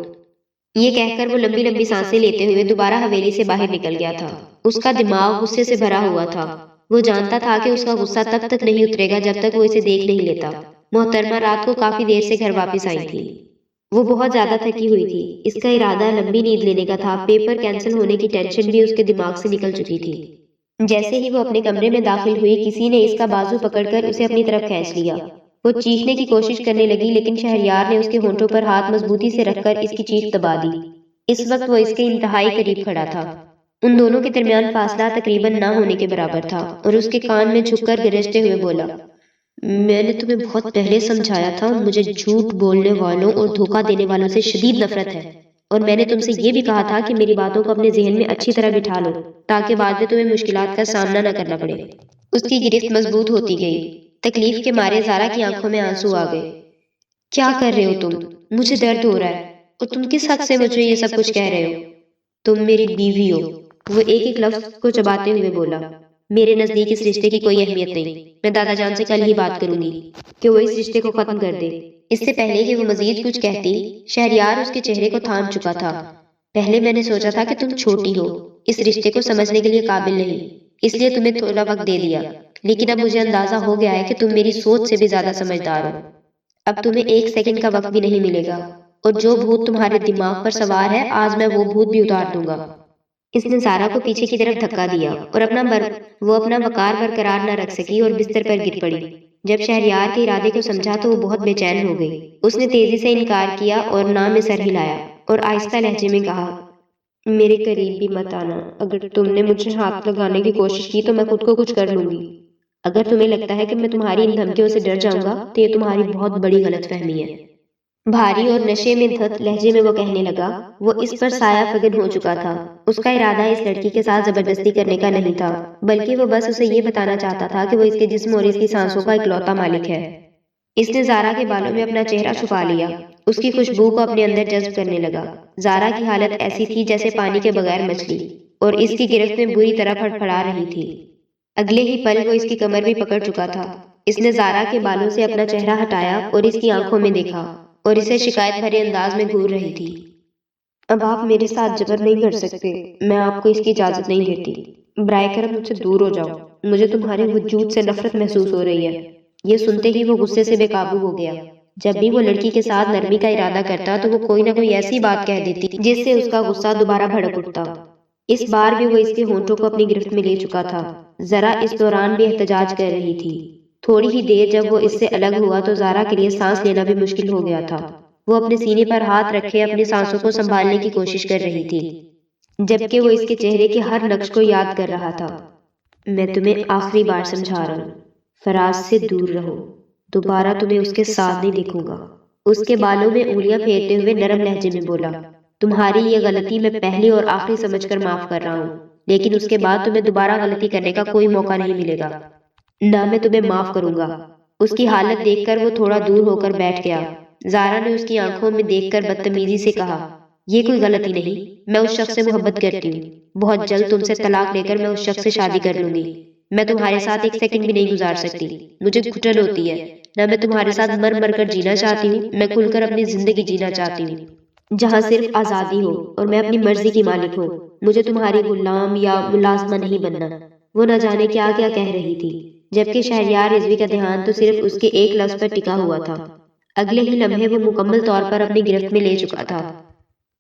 یہ کہہ کر وہ لمبی لمبی سانسیں لیتے ہوئے دوبارہ حویلی سے باہر نکل گیا تھا۔ اس کا دماغ غصے سے بھرا ہوا تھا۔ وہ جانتا تھا کہ اس کا غصہ تب تک نہیں اترے گا جب تک وہ اسے دیکھ نہیں لیتا۔ محترمہ رات کو کافی دیر سے گھر واپس آئی تھی۔ وہ بہت زیادہ تھکی ہوئی تھی۔ اس کا ارادہ لمبی نیند لینے کا تھا۔ پیپر کینسل ہونے کی ٹینشن بھی اس کے دماغ سے نکل چکی تھی۔ جیسے ہی وہ اپنے کمرے میں داخل ہوئی، کسی نے اس کا بازو پکڑ کر اسے اپنی طرف کھینچ لیا۔ وہ چیخنے کی کوشش کرنے لگی، لیکن شہریار نے اس کے ہونٹوں پر ہاتھ مضبوطی سے رکھ کر اس کی چیخ دبا دی۔ اس وقت وہ اس کے انتہائی قریب کھڑا تھا۔ ان دونوں کے درمیان فاصلہ تقریباً نہ ہونے کے برابر تھا، اور اس کے کان میں جھک کر گرجتے ہوئے بولا، میں نے تمہیں بہت پہلے سمجھایا تھا، مجھے جھوٹ بولنے والوں اور دھوکہ دینے والوں سے شدید نفرت ہے، اور میں نے تم سے یہ بھی کہا تھا کہ میری باتوں کو اپنے ذہن میں اچھی طرح بٹھا لو تاکہ بعد میں تمہیں مشکلات کا سامنا نہ کرنا پڑے۔ اس کی گرفت مضبوط ہوتی گئی۔ تکلیف کے مارے زارا کی آنکھوں میں آنسو آ گئے۔ کیا کر رہے ہو تم؟ مجھے درد ہو رہا ہے، اور تم کس حق سے مجھے یہ سب کچھ کہہ رہے ہو؟ تم میری بیوی ہو۔ وہ ایک ایک لفظ کو چباتے ہوئے بولا۔ میرے نزدیک اس رشتے کی کوئی اہمیت نہیں۔ میں دادا جان سے کل ہی بات کروں گی کہ وہ اس رشتے کو ختم کر دے۔ اس سے پہلے کہ وہ مزید کچھ کہتی، شہریار اس کے چہرے کو تھام چکا تھا۔ پہلے میں نے سوچا تھا کہ تم چھوٹی ہو، اس رشتے کو سمجھنے کے لیے قابل نہیں، اس لیے تمہیں تھوڑا وقت دے دیا، لیکن اب مجھے اندازہ ہو گیا ہے کہ تم میری سوچ سے بھی زیادہ سمجھدار ہو۔ اب تمہیں ایک سیکنڈ کا وقت بھی نہیں ملے گا، اور جو بھوت تمہارے دماغ پر سوار ہے، آج میں وہ بھوت بھی اتار دوں گا۔ اس نے زارا کو پیچھے کی طرف دھکا دیا، اور وہ اپنا وقار برقرار نہ رکھ سکی اور بستر پر گر پڑی۔ جب شہریار کے ارادے کو سمجھا تو وہ بہت بے چین ہو گئی۔ اس نے تیزی سے انکار کیا اور نہ میں سر ہلایا، اور آہستہ لہجے میں کہا، میرے قریب بھی مت آنا۔ اگر تم نے مجھے ہاتھ لگانے کی کوشش کی تو میں خود کو کچھ کر لوں گی۔ اگر تمہیں لگتا ہے کہ میں تمہاری ان دھمکیوں سے ڈر جاؤں گا تو یہ تمہاری بہت بڑی غلط فہمی ہے۔ بھاری اور نشے میں دھت لہجے میں وہ کہنے لگا۔ وہ اس پر سایہ فگن ہو چکا تھا۔ اس کا ارادہ اس لڑکی کے ساتھ زبردستی کرنے کا نہیں تھا، بلکہ وہ بس اسے یہ بتانا چاہتا تھا کہ وہ اس کے جسم اور اس کی سانسوں کا اکلوتا مالک ہے۔ اس نے زارا کے بالوں میں اپنا چہرہ چھپا لیا، اس کی خوشبو کو اپنے اندر جذب کرنے لگا۔ زارا کی حالت ایسی تھی جیسے پانی کے بغیر مچھلی، اور اس کی گرفت میں بری طرح پھڑپھڑا رہی تھی۔ اگلے ہی پل وہ اس کی کمر بھی پکڑ چکا تھا۔ اس نے زارا کے بالوں سے اپنا چہرہ ہٹایا اور اس کی آنکھوں میں دیکھا، اور اسے شکایت بھرے انداز میں گھور رہی تھی۔ اب آپ میرے ساتھ جبر نہیں کر سکتے، میں آپ کو اس کی اجازت نہیں دیتی۔ برائے کرم مجھ سے دور ہو جاؤ، مجھے تمہارے وجود سے نفرت محسوس ہو رہی ہے۔ یہ سنتے ہی وہ غصے سے بے قابو ہو گیا۔ جب بھی وہ لڑکی کے ساتھ نرمی کا ارادہ کرتا تو وہ کوئی نہ کوئی ایسی بات کہہ دیتی جس سے اس کا غصہ دوبارہ بھڑک اٹھتا۔ اس بار بھی وہ اس کے ہونٹوں کو اپنی گرفت میں لے چکا تھا۔ ذرا اس دوران بھی احتجاج کر رہی تھی۔ تھوڑی ہی دیر جب وہ اس سے الگ ہوا تو زارا کے لیے سانس لینا بھی مشکل ہو گیا تھا۔ وہ اپنے سینے پر ہاتھ رکھے اپنی سانسوں کو سنبھالنے کی کوشش کر رہی تھی، جبکہ وہ اس کے چہرے کے ہر نقش کو یاد کر رہا تھا۔ میں تمہیں آخری بار سمجھا رہا ہوں، فراز سے دور رہو، دوبارہ تمہیں اس کے ساتھ نہیں دیکھوں گا۔ اس کے بالوں میں انگلیاں پھیرتے ہوئے نرم لہجے میں بولا، تمہاری یہ غلطی میں پہلی اور آخری سمجھ کر معاف کر رہا ہوں، لیکن اس کے بعد تمہیں دوبارہ غلطی کرنے کا کوئی موقع نہیں ملے گا، نہ میں تمہیں معاف کروں گا۔ اس کی حالت دیکھ کر وہ تھوڑا دور ہو کر بیٹھ گیا۔ زارا نے اس کی آنکھوں میں دیکھ کر بدتمیزی سے کہا، یہ کوئی غلطی نہیں، میں اس شخص سے محبت کرتی ہوں، بہت جلد تم سے طلاق لے کر میں اس شخص سے شادی کر لوں گی۔ میں تمہارے ساتھ ایک سیکنڈ بھی نہیں گزار سکتی، مجھے گھٹن ہوتی ہے، نہ میں تمہارے ساتھ مر مر کر جینا چاہتی ہوں، میں کھل کر اپنی زندگی جینا چاہتی ہوں جہاں صرف آزادی ہو اور میں اپنی مرضی کی مالک ہوں۔ مجھے تمہاری غلام یا ملازمہ نہیں بننا۔ وہ نہ جانے کیا کیا کہہ رہی تھی، جبکہ شہریار رضوی کا دھیان تو صرف اس کے ایک لفظ پر ٹکا ہوا تھا۔ اگلے ہی لمحے وہ مکمل طور پر اپنی گرفت میں لے چکا تھا۔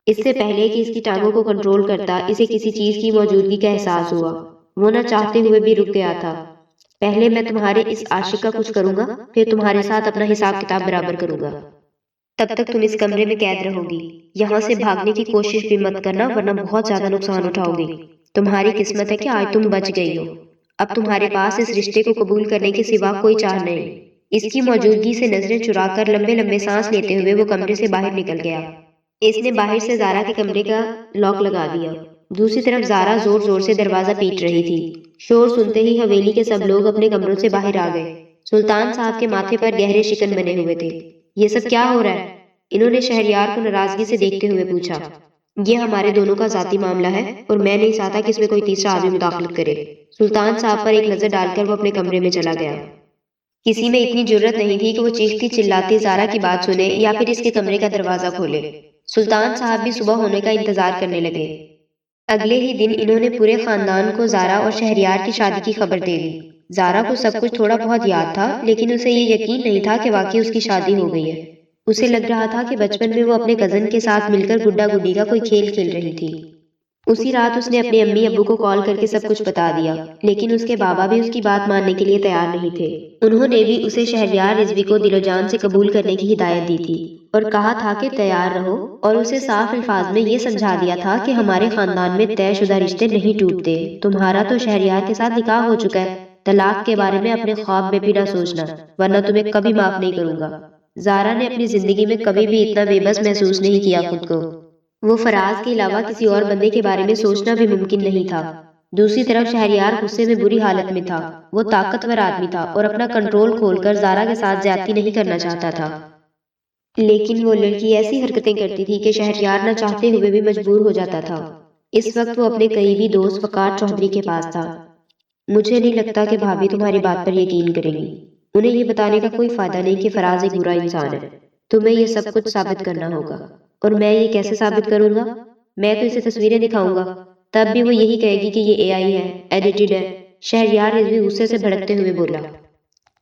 اس سے پہلے کہ اس کی ٹانگوں کو کنٹرول کرتا اسے کسی چیز کی موجودگی کا احساس ہوا۔ وہ نہ چاہتے ہوئے بھی رک گیا تھا۔ پہلے میں تمہارے اس عاشق کا کچھ کروں گا، پھر تمہارے ساتھ اپنا حساب کتاب برابر کروں گا۔ تب تک تم اس کمرے میں قید رہو گی، یہاں سے بھاگنے کی کوشش بھی مت کرنا ورنہ بہت زیادہ نقصان اٹھاؤ گی۔ تمہاری قسمت ہے کہ آج تم بچ گئی ہو۔ اب تمہارے پاس اس رشتے کو قبول کرنے کے سوا کوئی چارہ نہیں۔ اس کی موجودگی سے نظریں چرا کر لمبے لمبے سانس لیتے ہوئے وہ کمرے سے باہر نکل گیا۔ اس نے باہر سے زارا کے کمرے کا لاک لگا دیا۔ دوسری طرف زارا زور زور سے دروازہ پیٹ رہی تھی۔ شور سنتے ہی حویلی کے سب لوگ اپنے کمروں سے باہر آ گئے۔ سلطان صاحب کے ماتھے پر گہرے شکن بنے ہوئے تھے۔ یہ سب کیا ہو رہا ہے؟ انہوں نے شہریار کو ناراضگی سے دیکھتے ہوئے پوچھا۔ یہ ہمارے دونوں کا ذاتی معاملہ ہے اور میں نہیں چاہتا کہ اس میں کوئی تیسرا آدمی مداخلت کرے۔ سلطان صاحب پر ایک نظر ڈال کر وہ اپنے کمرے میں چلا گیا۔ کسی میں اتنی جرت نہیں تھی کہ وہ چیختی چلاتی زارا کی بات سنے یا پھر اس کے کمرے کا دروازہ کھولے۔ سلطان صاحب بھی صبح ہونے کا انتظار کرنے لگے۔ اگلے ہی دن انہوں نے پورے خاندان کو زارا اور شہریار کی شادی کی خبر دے دی۔ زارا کو سب کچھ تھوڑا بہت یاد تھا، لیکن اسے یہ یقین نہیں تھا کہ واقعی اس کی شادی ہو گئی ہے۔ اسے لگ رہا تھا کہ بچپن میں وہ اپنے کزن کے ساتھ مل کر گڈا گڈی کا کوئی کھیل کھیل رہی تھی۔ اسی رات اس نے اپنے امی ابو کو کال کر کے سب کچھ بتا دیا، لیکن اس کے بابا بھی اس کی بات ماننے کے لیے تیار نہیں تھے۔ انہوں نے بھی اسے شہریار رضوی کو دل و جان سے قبول کرنے کی ہدایت دی تھی اور کہا تھا کہ تیار رہو، اور اسے صاف الفاظ میں یہ سمجھا دیا تھا کہ ہمارے خاندان میں طے شدہ رشتے نہیں ٹوٹتے، تمہارا تو شہریار کے ساتھ نکاح ہو چکا ہے، طلاق کے بارے میں اپنے خواب میں بھی نہ سوچنا، ورنہ تمہیں کبھی معاف نہیں کروں گا۔ زارا نے اپنی زندگی میں کبھی بھی اتنا بے بس محسوس نہیں کیا خود کو۔ وہ فراز کے علاوہ کسی اور بندے کے بارے میں سوچنا بھی ممکن نہیں تھا۔ دوسری طرف شہریار غصے میں بری حالت میں تھا۔ وہ طاقتور آدمی تھا اور اپنا کنٹرول کھول کر زارا کے ساتھ زیادتی نہیں کرنا چاہتا تھا، لیکن وہ لڑکی ایسی حرکتیں کرتی تھی کہ شہریار نہ چاہتے ہوئے بھی مجبور ہو جاتا تھا۔ اس وقت وہ اپنے قریبی دوست وقار چودھری کے پاس تھا۔ مجھے نہیں لگتا کہ بھابھی تمہاری بات پر یقین کریں گی۔ انہیں یہ بتانے کا کوئی فائدہ نہیں کہ فراز ایک برا انسان ہے۔ تمہیں یہ سب کچھ ثابت کرنا ہوگا۔ اور میں یہ کیسے ثابت کروں گا؟ میں تو اسے تصویریں دکھاؤں گا، تب بھی وہ یہی کہے گی کہ یہ اے آئی ہے، ایڈیٹڈ ہے۔ شہریار رضوی غصے سے بھڑکتے ہوئے بولا۔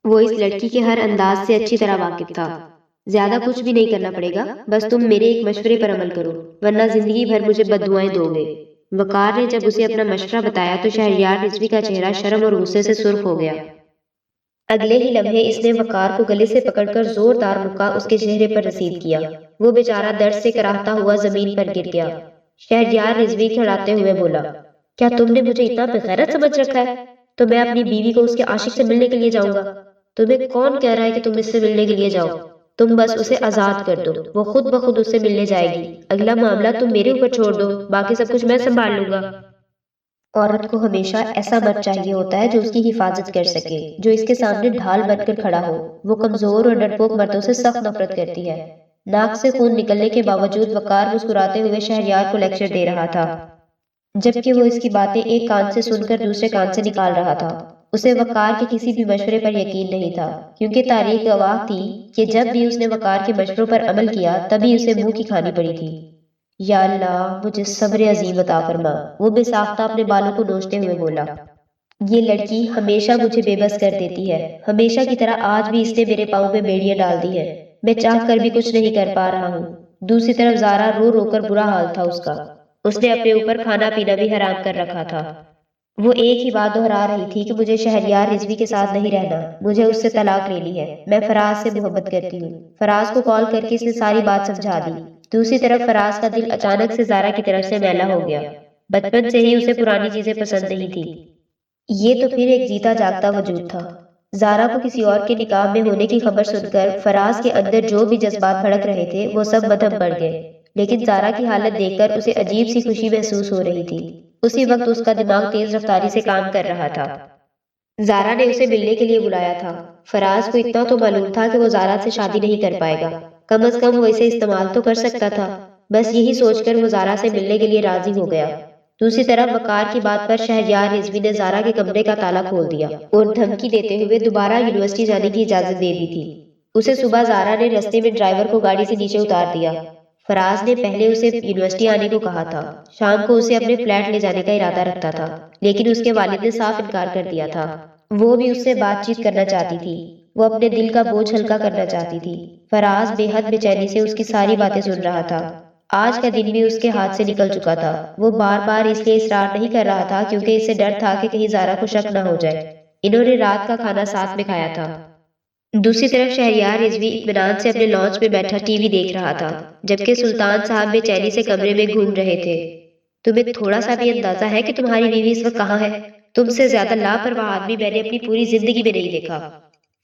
وہ اس لڑکی کے ہر انداز سے اچھی طرح واقف تھا۔ زیادہ کچھ بھی نہیں کرنا پڑے گا، بس تم میرے ایک مشورے پر عمل کرو، ورنہ زندگی بھر مجھے بددعائیں دو گے۔ وقار نے جب اسے اپنا مشورہ بتایا تو شہریار رضوی کا چہرہ شرم اور غصے سے سرخ ہو گیا۔ اگلے ہی لمحے اس نے وقار کو گلے سے پکڑ کر زوردار مکہ اس کے چہرے پر رسید کیا۔ وہ بیچارہ درد سے کراہتا ہوا زمین پر گر گیا۔ شہریار رضوی کھڑاتے ہوئے بولا، کیا تم نے مجھے اتنا بغیرت سمجھ رکھا ہے؟ تو میں اپنی بیوی کو اس کے عاشق سے ملنے کے لیے جاؤں گا؟ تمہیں کون کہہ رہا ہے کہ تم اس سے ملنے کے لیے جاؤ؟ تم بس اسے آزاد کر دو، وہ خود بخود اس سے ملنے جائے گی۔ اگلا معاملہ تم میرے اوپر چھوڑ دو، باقی سب کچھ میں سنبھال لوں گا۔ عورت کو ہمیشہ ایسا مرد چاہیے ہوتا ہے جو اس کی حفاظت کر سکے، جو اس کے سامنے ڈھال بن کر کھڑا ہو۔ وہ کمزور اور ڈرپوک مردوں سے سخت نفرت کرتی ہے۔ ناک سے خون نکلنے کے باوجود وقار مسکراتے ہوئے شہریار کو لیکچر دے رہا تھا، جبکہ وہ اس کی باتیں ایک کان سے سن کر دوسرے کان سے نکال رہا تھا۔ اسے وقار کے کسی بھی مشورے پر یقین نہیں تھا، کیونکہ تاریخ گواہ تھی کہ جب بھی اس نے وقار کے مشوروں پر عمل کیا تبھی اسے منہ کی کھانی پڑی تھی۔ یا اللہ مجھے صبر عظیم عطا فرما، وہ بے ساختہ اپنے بالوں کو نوچتے ہوئے بولا۔ یہ لڑکی ہمیشہ مجھے بے بس کر دیتی ہے، ہمیشہ کی طرح آج بھی اس نے میرے پاؤں میں بیڑیاں ڈال دی ہیں۔ میں چاہ کر بھی کچھ نہیں کر پا رہا ہوں۔ دوسری طرف زارا رو رو کر برا حال تھا اس کا۔ اس نے اپنے اوپر کھانا پینا بھی حرام کر رکھا تھا۔ وہ ایک ہی بات دہرا رہی تھی کہ مجھے شہریار رضوی کے ساتھ نہیں رہنا، مجھے اس سے طلاق لینی ہے، میں فراز سے محبت کرتی ہوں۔ فراز کو کال کر کے اس نے ساری بات سمجھا دی۔ دوسری طرف فراز کا دل اچانک سے زارا کی طرف سے میلا ہو گیا۔ بچپن سے ہی اسے پرانی چیزیں پسند نہیں تھی۔ یہ تو پھر ایک جیتا جاگتا وجود تھا۔ زارا کو کسی اور کے نکاح میں ہونے کی خبر سن کر فراز کے اندر جو بھی جذبات بھڑک رہے تھے وہ سب مدھم پڑ گئے، لیکن زارا کی حالت دیکھ کر اسے عجیب سی خوشی محسوس ہو رہی تھی۔ اسی وقت اس کا دماغ تیز رفتاری سے کام کر رہا تھا۔ زارا نے اسے ملنے کے لیے بلایا تھا۔ فراز کو اتنا تو معلوم تھا کہ وہ زارا سے شادی نہیں کر پائے گا، کم از کم وہ اسے استعمال تو کر سکتا تھا۔ بس یہی سوچ کر وہ زارا سے ملنے کے لیے راضی ہو گیا۔ دوسری طرف وقار کی بات پر شہریار رضوی نے زارا کے کمرے کا تالا کھول دیا اور دھمکی دیتے ہوئے دوبارہ یونیورسٹی جانے کی اجازت دے دی تھی۔ اسے صبح زارا نے رستے میں ڈرائیور کو گاڑی سے نیچے اتار دیا۔ فراز نے پہلے اسے یونیورسٹی آنے کو کہا تھا، شام کو اسے اپنے فلیٹ لے جانے کا ارادہ رکھتا تھا، لیکن اس کے والد نے صاف انکار کر دیا تھا۔ وہ بھی اس سے بات چیت کرنا چاہتی تھی، وہ اپنے دل کا بوجھ ہلکا کرنا چاہتی تھی۔ فراز بے حد بے چینی سے اس کی ساری باتیں سن رہا تھا۔ آج کا دن بھی اس کے ہاتھ سے نکل چکا تھا۔ وہ بار بار اس لیے اصرار نہیں کر رہا تھا کیونکہ اسے ڈر تھا کہ کہیں زارا کو شک نہ ہو جائے۔ انہوں نے رات کا کھانا ساتھ میں کھایا تھا۔ دوسری طرف شہریار رضوی اطمینان سے اپنے لانچ میں بیٹھا ٹی وی دیکھ رہا تھا، جبکہ سلطان صاحب بے چینی سے کمرے میں گھوم رہے تھے۔ تمہیں تھوڑا سا بھی اندازہ ہے کہ تمہاری بیوی اس وقت کہاں ہے؟ تم سے زیادہ لاپرواہ آدمی میں نے اپنی پوری زندگی میں نہیں دیکھا۔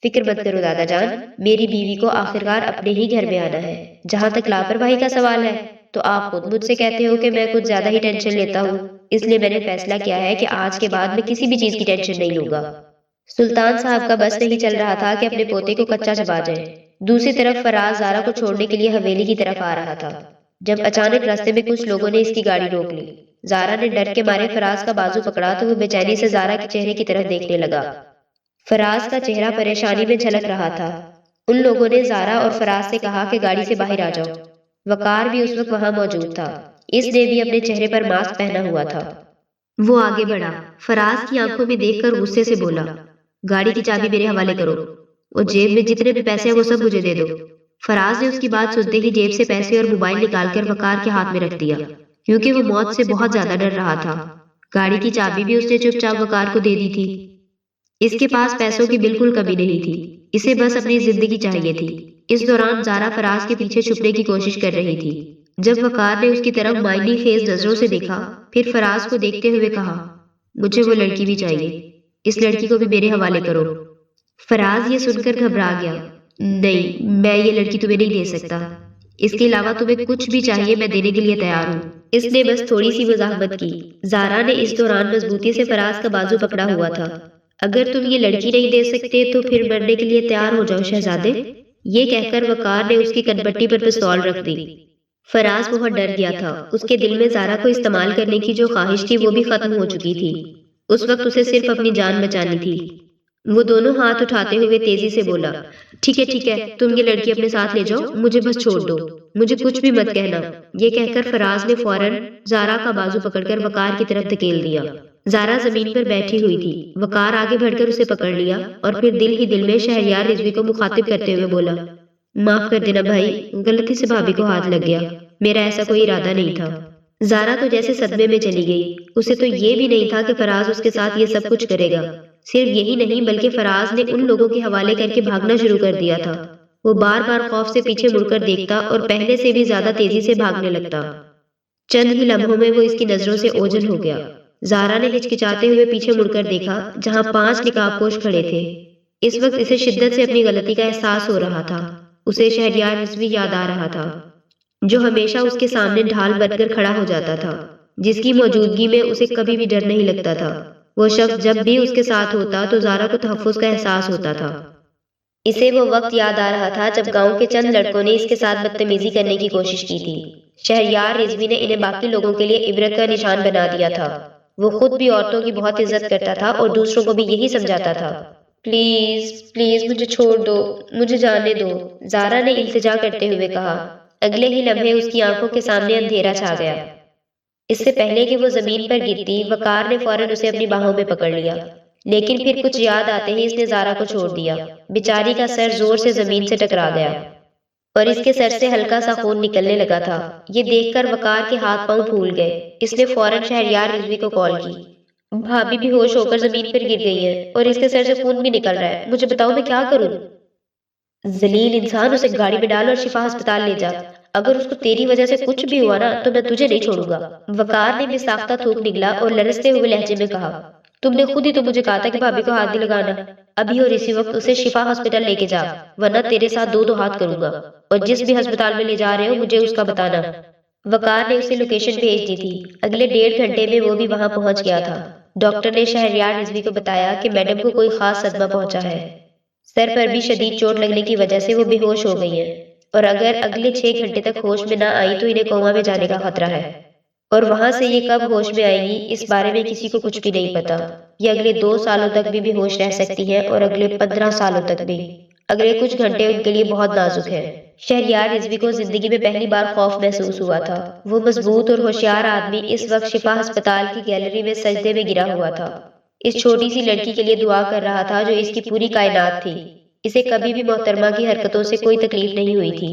فکر مت کرو دادا جان، میری بیوی کو آخرکار اپنے ہی گھر میں آنا ہے۔ جہاں تک لاپرواہی کا سوال ہے تو آپ خود مجھ سے کہتے ہو کہ میں کچھ زیادہ ہی ٹینشن لیتا ہوں، اس لیے میں نے فیصلہ کیا ہے کہ آج کے بعد میں کسی بھی چیز کی ٹینشن نہیں لوں گا۔ سلطان صاحب کا بس نہیں چل رہا تھا کہ اپنے پوتے کو کچا چبا جائے۔ دوسری طرف فراز زارا کو چھوڑنے کے لیے حویلی کی طرف آ رہا تھا، جب اچانک راستے میں کچھ لوگوں نے اس کی گاڑی روک لی۔ زارا نے ڈر کے مارے فراز کا بازو پکڑا تو وہ بے چینی سے زارا کے چہرے کی طرف دیکھنے لگا۔ فراز کا چہرہ پریشانی میں جھلک رہا تھا۔ ان لوگوں نے زارا اور فراز سے کہا کہ گاڑی سے باہر آ جاؤ۔ وقار بھی اس وقت وہاں موجود تھا۔ اس نے بھی اپنے چہرے پر ماسک پہنا ہوا تھا۔ وہ آگے بڑھا، فراز کی آنکھوں میں دیکھ کر غصے سے بولا، گاڑی کی چابی میرے حوالے کرو اور جیب میں جتنے بھی پیسے ہیں وہ سب مجھے دے دو۔ فراز نے اس کی بات سنتے ہی جیب سے پیسے اور موبائل نکال کر وقار کے ہاتھ میں رکھ دیا، کیونکہ وہ موت سے بہت زیادہ ڈر رہا تھا۔ گاڑی کی چابی بھی اس نے چپ چاپ وقار کو دے دی تھی۔ اس کے پاس پیسوں کی بالکل کمی نہیں تھی، اسے بس اپنی زندگی چاہیے تھی۔ اس دوران زارا فراز کے پیچھے چھپنے کی کوشش کر رہی تھی۔ جب وقار نے اس کی طرف مائنی خیز نظروں سے دیکھا، پھر فراز کو دیکھتے ہوئے کہا، مجھے وہ لڑکی بھی چاہیے، اس لڑکی کو بھی میرے حوالے کرو۔ فراز یہ سن کر گھبرا گیا، نہیں، میں یہ لڑکی تمہیں نہیں دے سکتا، اس کے علاوہ تمہیں کچھ بھی چاہیے میں دینے کے لیے تیار ہوں۔ اس نے بس تھوڑی سی مزاحمت کی۔ زارا نے اس دوران مضبوطی سے فراز کا بازو پکڑا ہوا تھا۔ اگر تم یہ لڑکی نہیں دے سکتے تو پھر مرنے کے لیے تیار ہو جاؤ شہزادے، یہ کہہ کر وقار نے اس کی کنپٹی پر پستول رکھ دی۔ فراز بہت ڈر گیا تھا، اس کے دل میں زارا کو استعمال کرنے کی جو خواہش تھی وہ بھی ختم ہو چکی تھی۔ اس وقت اسے صرف اپنی جان بچانی تھی۔ وہ دونوں ہاتھ اٹھاتے ہوئے تیزی سے بولا، ٹھیک ہے، تم یہ لڑکی اپنے ساتھ لے جاؤ، مجھے بس چھوڑ دو، مجھے کچھ بھی مت کہنا۔ یہ کہہ کر فراز نے فوراً زارا کا بازو پکڑ کر وقار کی طرف دھکیل دیا۔ زارا زمین پر بیٹھی ہوئی تھی، وقار آگے بڑھ کر اسے پکڑ لیا اور پھر دل ہی دل میں شہریار رضوی کو مخاطب کرتے ہوئے بولا، معاف کر دینا بھائی، غلطی سے بھابھی کو ہاتھ لگ گیا، میرا ایسا کوئی ارادہ نہیں تھا۔ زارا تو جیسے صدمے میں چلی گئی، اسے تو یہ بھی نہیں تھا کہ فراز اس کے ساتھ یہ سب کچھ کرے گا۔ صرف یہی نہیں بلکہ فراز نے ان لوگوں کے حوالے کر کے بھاگنا شروع کر دیا تھا۔ وہ بار بار خوف سے پیچھے مڑ کر دیکھتا اور پہلے سے بھی زیادہ تیزی سے بھاگنے لگتا۔ چند ہی لمحوں میں وہ اس کی نظروں سے اوجھل ہو گیا۔ زارا نے ہچکچاتے ہوئے پیچھے مڑ کر دیکھا جہاں 5 نقاب پوش کھڑے تھے۔ اس وقت اسے شدت سے اپنی غلطی کا احساس ہو رہا تھا۔ اسے شہریار رضوی یاد آ رہا تھا، جو ہمیشہ اس کے سامنے ڈھال بن کر کھڑا ہو جاتا تھا، جس کی موجودگی میں اسے کبھی بھی ڈر نہیں لگتا تھا۔ وہ شخص جب بھی اس کے ساتھ ہوتا تو زارا کو تحفظ کا احساس ہوتا تھا۔ اسے وہ وقت یاد آ رہا تھا جب گاؤں کے چند لڑکوں نے اس کے ساتھ بدتمیزی کرنے کی کوشش کی تھی۔ شہریار رضوی نے انہیں باقی لوگوں کے لیے عبرت کا نشان بنا دیا تھا۔ وہ خود بھی عورتوں کی بہت عزت کرتا تھا اور دوسروں کو بھی یہی سمجھاتا تھا۔ پلیز مجھے چھوڑ دو، مجھے جانے دو، زارا نے التجا کرتے ہوئے کہا۔ اگلے ہی لمحے اس کی آنکھوں کے سامنے اندھیرا چھا گیا۔ اس سے پہلے کہ وہ زمین پر گرتی، وقار نے فوراً اسے اپنی باہوں میں پکڑ لیا، لیکن پھر کچھ یاد آتے ہی اس نے زارا کو چھوڑ دیا۔ بیچاری کا سر زور سے زمین سے ٹکرا گیا اور اس کے سر سے ہلکا سا خون نکلنے لگا تھا۔ یہ دیکھ کر وقار کے ہاتھ پاؤں پھول گئے۔ اس نے فوراً شہریار رضوی کو کال کی، بھابھی بھی ہوش ہو کر زمین پر گر گئی ہے اور اس کے سر سے خون بھی نکل رہا ہے، مجھے بتاؤ میں کیا کروں؟ ذلیل انسان، اسے گاڑی میں ڈال اور شفا ہسپتال لے جا، اگر اس کو تیری وجہ سے کچھ بھی ہوا نا تو میں تجھے نہیں چھوڑوں گا۔ وقار نے بے ساختہ تھوک نگلا اور لرزتے ہوئے لہجے میں کہا، تم نے خود ہی تو مجھے کہا تھا کہ بھابھی کو ہاتھ نہیں لگانا، ابھی اور اسی وقت اسے شفا ہسپتال لے کے جا، ورنہ تیرے ساتھ دو ہاتھ کروں گا، اور جس بھی ہسپتال میں لے جا رہے ہو مجھے اس کا بتانا۔ وقار نے اسے لوکیشن بھیج دی تھی۔ اگلے 1.5 گھنٹے میں وہ بھی وہاں پہنچ گیا تھا۔ ڈاکٹر نے شہریار رضوی کو بتایا کہ میڈم کو کوئی خاص صدمہ پہنچا ہے، سر پر بھی شدید چوٹ لگنے کی وجہ سے وہ بے ہوش ہو گئی ہیں، اور اگر اگلے 6 گھنٹے تک ہوش میں نہ آئی تو انہیں کوما میں جانے کا خطرہ ہے، اور وہاں سے یہ کب ہوش میں آئیں گی اس بارے میں کسی کو کچھ بھی نہیں پتا۔ یہ اگلے 2 سالوں تک بھی بے ہوش رہ سکتی ہیں اور اگلے 15 سالوں تک بھی۔ اگلے کچھ گھنٹے ان کے لیے بہت نازک ہیں۔ شہریار رضوی کو زندگی میں پہلی بار خوف محسوس ہوا تھا۔ وہ مضبوط اور ہوشیار آدمی اس وقت شفا ہسپتال کی گیلری میں سجدے میں گرا ہوا تھا۔ اس چھوٹی سی لڑکی کے لیے دعا کر رہا تھا جو اس کی پوری کائنات تھی۔ اسے کبھی بھی محترمہ کی حرکتوں سے کوئی تکلیف نہیں ہوئی تھی،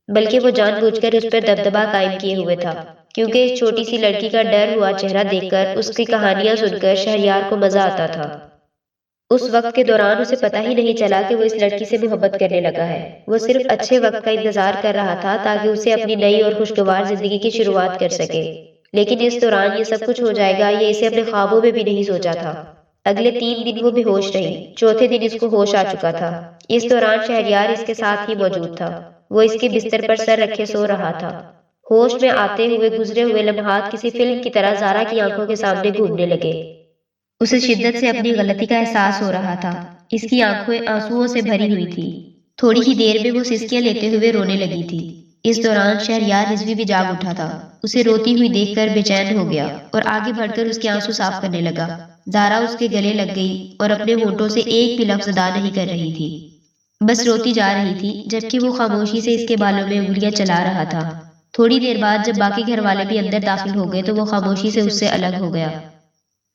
بلکہ وہ جان بوجھ کر اس پر دبدبہ قائم کیے ہوئے تھا، کیونکہ اس چھوٹی سی لڑکی کا ڈر ہوا چہرہ دیکھ کر، اس کی کہانیاں سن کر شہریار کو مزہ آتا تھا۔ اس وقت کے دوران اسے پتہ ہی نہیں چلا کہ وہ اس لڑکی سے محبت کرنے لگا ہے۔ وہ صرف اچھے وقت کا انتظار کر رہا تھا تاکہ اسے اپنی نئی اور خوشگوار زندگی کی شروعات کر سکے، لیکن اس دوران یہ سب کچھ ہو جائے گا یہ اسے اپنے خوابوں میں بھی نہیں سوچا تھا۔ اگلے 3 دن وہ بے ہوش رہی۔ چوتھے دن اس کو ہوش آ چکا تھا۔ اس دوران شہریار اس کے ساتھ ہی موجود تھا۔ وہ اس کے بستر پر سر رکھے سو رہا تھا۔ ہوش میں آتے ہوئے گزرے ہوئے لمحات کسی فلم کی طرح زارا کی آنکھوں کے سامنے گھومنے لگے۔ اسے شدت سے اپنی غلطی کا احساس ہو رہا تھا۔ اس کی آنکھیں آنسوؤں سے بھری ہوئی تھی۔ تھوڑی ہی دیر میں وہ سسکیاں لیتے ہوئے رونے لگی تھی۔ اس دوران شہریار رضوی بھی جاگ اٹھا تھا۔ اسے روتی ہوئی دیکھ کر بے چین ہو گیا اور آگے بڑھ کر اس کے آنسو صاف کرنے لگا۔ زارا اس کے گلے لگ گئی اور اپنے ہونٹوں سے ایک بھی لفظ ادا نہیں کر رہی تھی، بس روتی جا رہی تھی، جبکہ وہ خاموشی سے اس کے بالوں میں انگلیاں چلا رہا تھا۔ تھوڑی دیر بعد جب باقی گھر والے بھی اندر داخل ہو گئے تو وہ خاموشی سے اس سے الگ ہو گیا۔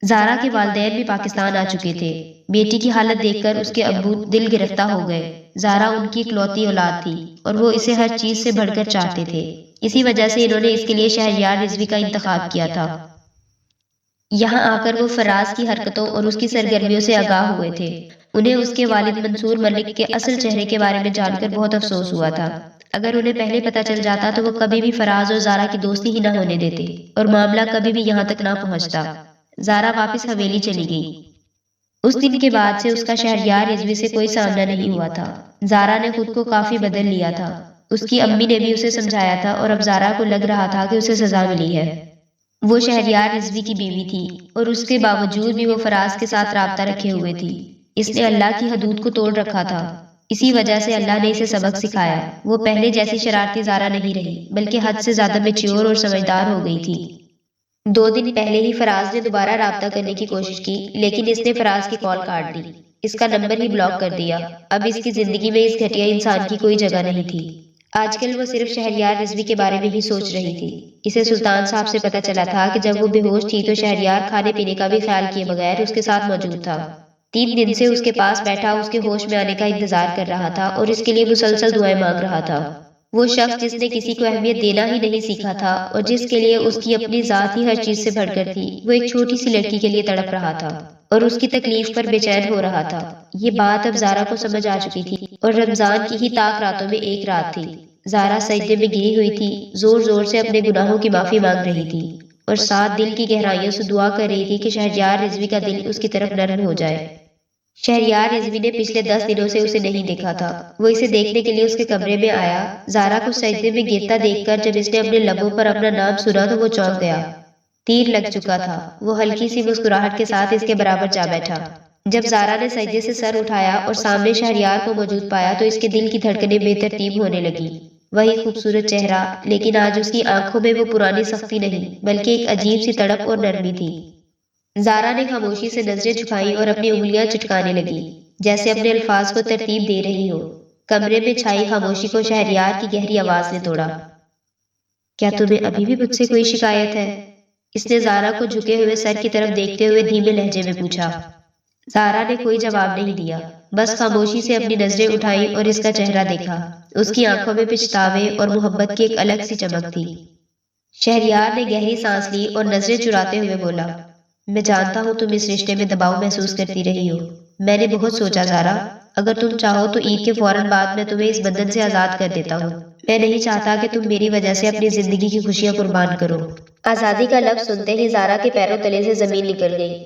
زارا کے والدین بھی پاکستان آ چکے تھے۔ بیٹی کی حالت دیکھ کر اس کے ابو دل گرفتہ ہو گئے۔ زارا ان کی اکلوتی اولاد تھی اور وہ اسے ہر چیز سے بڑھ کر چاہتے تھے۔ اسی وجہ سے انہوں نے اس کے لیے شہریار رضوی کا انتخاب کیا تھا۔ یہاں آ کر وہ فراز کی حرکتوں اور اس کی سرگرمیوں سے آگاہ ہوئے تھے۔ انہیں اس کے والد منصور ملک کے اصل چہرے کے بارے میں جان کر بہت افسوس ہوا تھا۔ اگر انہیں پہلے پتہ چل جاتا تو وہ کبھی بھی فراز اور زارا کی دوستی ہی نہ ہونے دیتے اور معاملہ کبھی بھی یہاں تک نہ پہنچتا۔ زارا واپس حویلی چلی گئی۔ اس دن کے بعد سے اس کا شہریار رضوی سے کوئی سامنا نہیں ہوا تھا۔ زارا نے خود کو کافی بدل لیا تھا۔ اس کی امی نے بھی اسے سمجھایا تھا اور اب زارا کو لگ رہا تھا کہ اسے سزا ملی ہے۔ وہ شہریار رضوی کی بیوی تھی اور اس کے باوجود بھی وہ فراز کے ساتھ رابطہ رکھے ہوئے تھی۔ اس نے اللہ کی حدود کو توڑ رکھا تھا۔ اسی وجہ سے اللہ نے اسے سبق سکھایا۔ وہ پہلے جیسی شرارتی زارا نہیں رہی بلکہ حد سے زیادہ میچیور اور سمجھدار ہو گئی تھی۔ 2 دن پہلے ہی فراز نے دوبارہ رابطہ کرنے کی کوشش کی لیکن اس نے فراز کی کال کاٹ دی۔ اس کا نمبر ہی بلاک کر دیا۔ اب اس کی زندگی میں اس گھٹیا انسان کی کوئی جگہ نہیں تھی۔ آج کل وہ صرف شہریار رضوی کے بارے میں ہی سوچ رہی تھی۔ اسے سلطان صاحب سے پتہ چلا تھا کہ جب وہ بے ہوش تھی تو شہریار کھانے پینے کا بھی خیال کیے بغیر اس کے ساتھ موجود تھا۔ 3 دن سے اس کے پاس بیٹھا اس کے ہوش میں آنے کا انتظار کر رہا تھا اور اس کے لیے مسلسل دعائیں مانگ رہا تھا۔ وہ شخص جس نے کسی کو اہمیت دینا ہی نہیں سیکھا تھا اور جس کے لیے اس کی اپنی ذات ہی ہر چیز سے بڑھ کر تھی، وہ ایک چھوٹی سی لڑکی کے لیے تڑپ رہا تھا اور اس کی تکلیف پر بے چین ہو رہا تھا۔ یہ بات اب زارا کو سمجھ آ چکی تھی اور رمضان کی ہی تاک راتوں میں ایک رات تھی۔ زارا سجدے میں گری ہوئی تھی، زور زور سے اپنے گناہوں کی معافی مانگ رہی تھی اور ساتھ دل کی گہرائیوں سے دعا کر رہی تھی کہ شہریار رضوی کا دل اس کی طرف نرم ہو جائے۔ شہریار رضوی نے پچھلے 10 دنوں سے اسے نہیں دیکھا تھا۔ وہ اسے دیکھنے کے لیے اس کے کمرے میں آیا۔ زارا کو سجدے میں گرتا دیکھ کر جب اس نے اپنے لبوں پر اپنا نام سنا تو وہ چونک گیا۔ تیر لگ چکا تھا۔ وہ ہلکی سی مسکراہٹ کے ساتھ اس کے برابر جا بیٹھا۔ جب زارا نے سجدے سے سر اٹھایا اور سامنے شہریار کو موجود پایا تو اس کے دل کی دھڑکنیں بے ترتیب ہونے لگی۔ وہی خوبصورت چہرہ، لیکن آج اس کی آنکھوں میں وہ پرانی سختی نہیں بلکہ ایک عجیب سی تڑپ اور نرمی تھی۔ زارا نے خاموشی سے نظریں جھکائیں اور اپنی انگلیاں چٹکانے لگی جیسے اپنے الفاظ کو ترتیب دے رہی ہو۔ کمرے میں چھائی خاموشی کو شہریار کی گہری آواز نے توڑا۔ کیا تمہیں ابھی بھی مجھ سے کوئی شکایت ہے؟ اس نے زارا کو جھکے ہوئے سر کی طرف دیکھتے ہوئے دھیمے لہجے میں پوچھا۔ زارا نے کوئی جواب نہیں دیا، بس خاموشی سے اپنی نظریں اٹھائیں اور اس کا چہرہ دیکھا۔ اس کی آنکھوں میں پچھتاوے اور محبت کی ایک الگ سی چمک تھی۔ شہریار نے گہری سانس لی اور نظریں چراتے ہوئے بولا، میں جانتا ہوں تم اس رشتے میں دباؤ محسوس کرتی رہی ہو۔ میں نے بہت سوچا زارا، اگر تم چاہو تو عید کے فوراً بعد میں تمہیں اس بندھن سے آزاد کر دیتا ہوں۔ میں نہیں چاہتا کہ تم میری وجہ سے اپنی زندگی کی خوشیاں قربان کرو۔ آزادی کا لفظ سنتے ہی زارا کے پیروں تلے سے زمین نکل گئی۔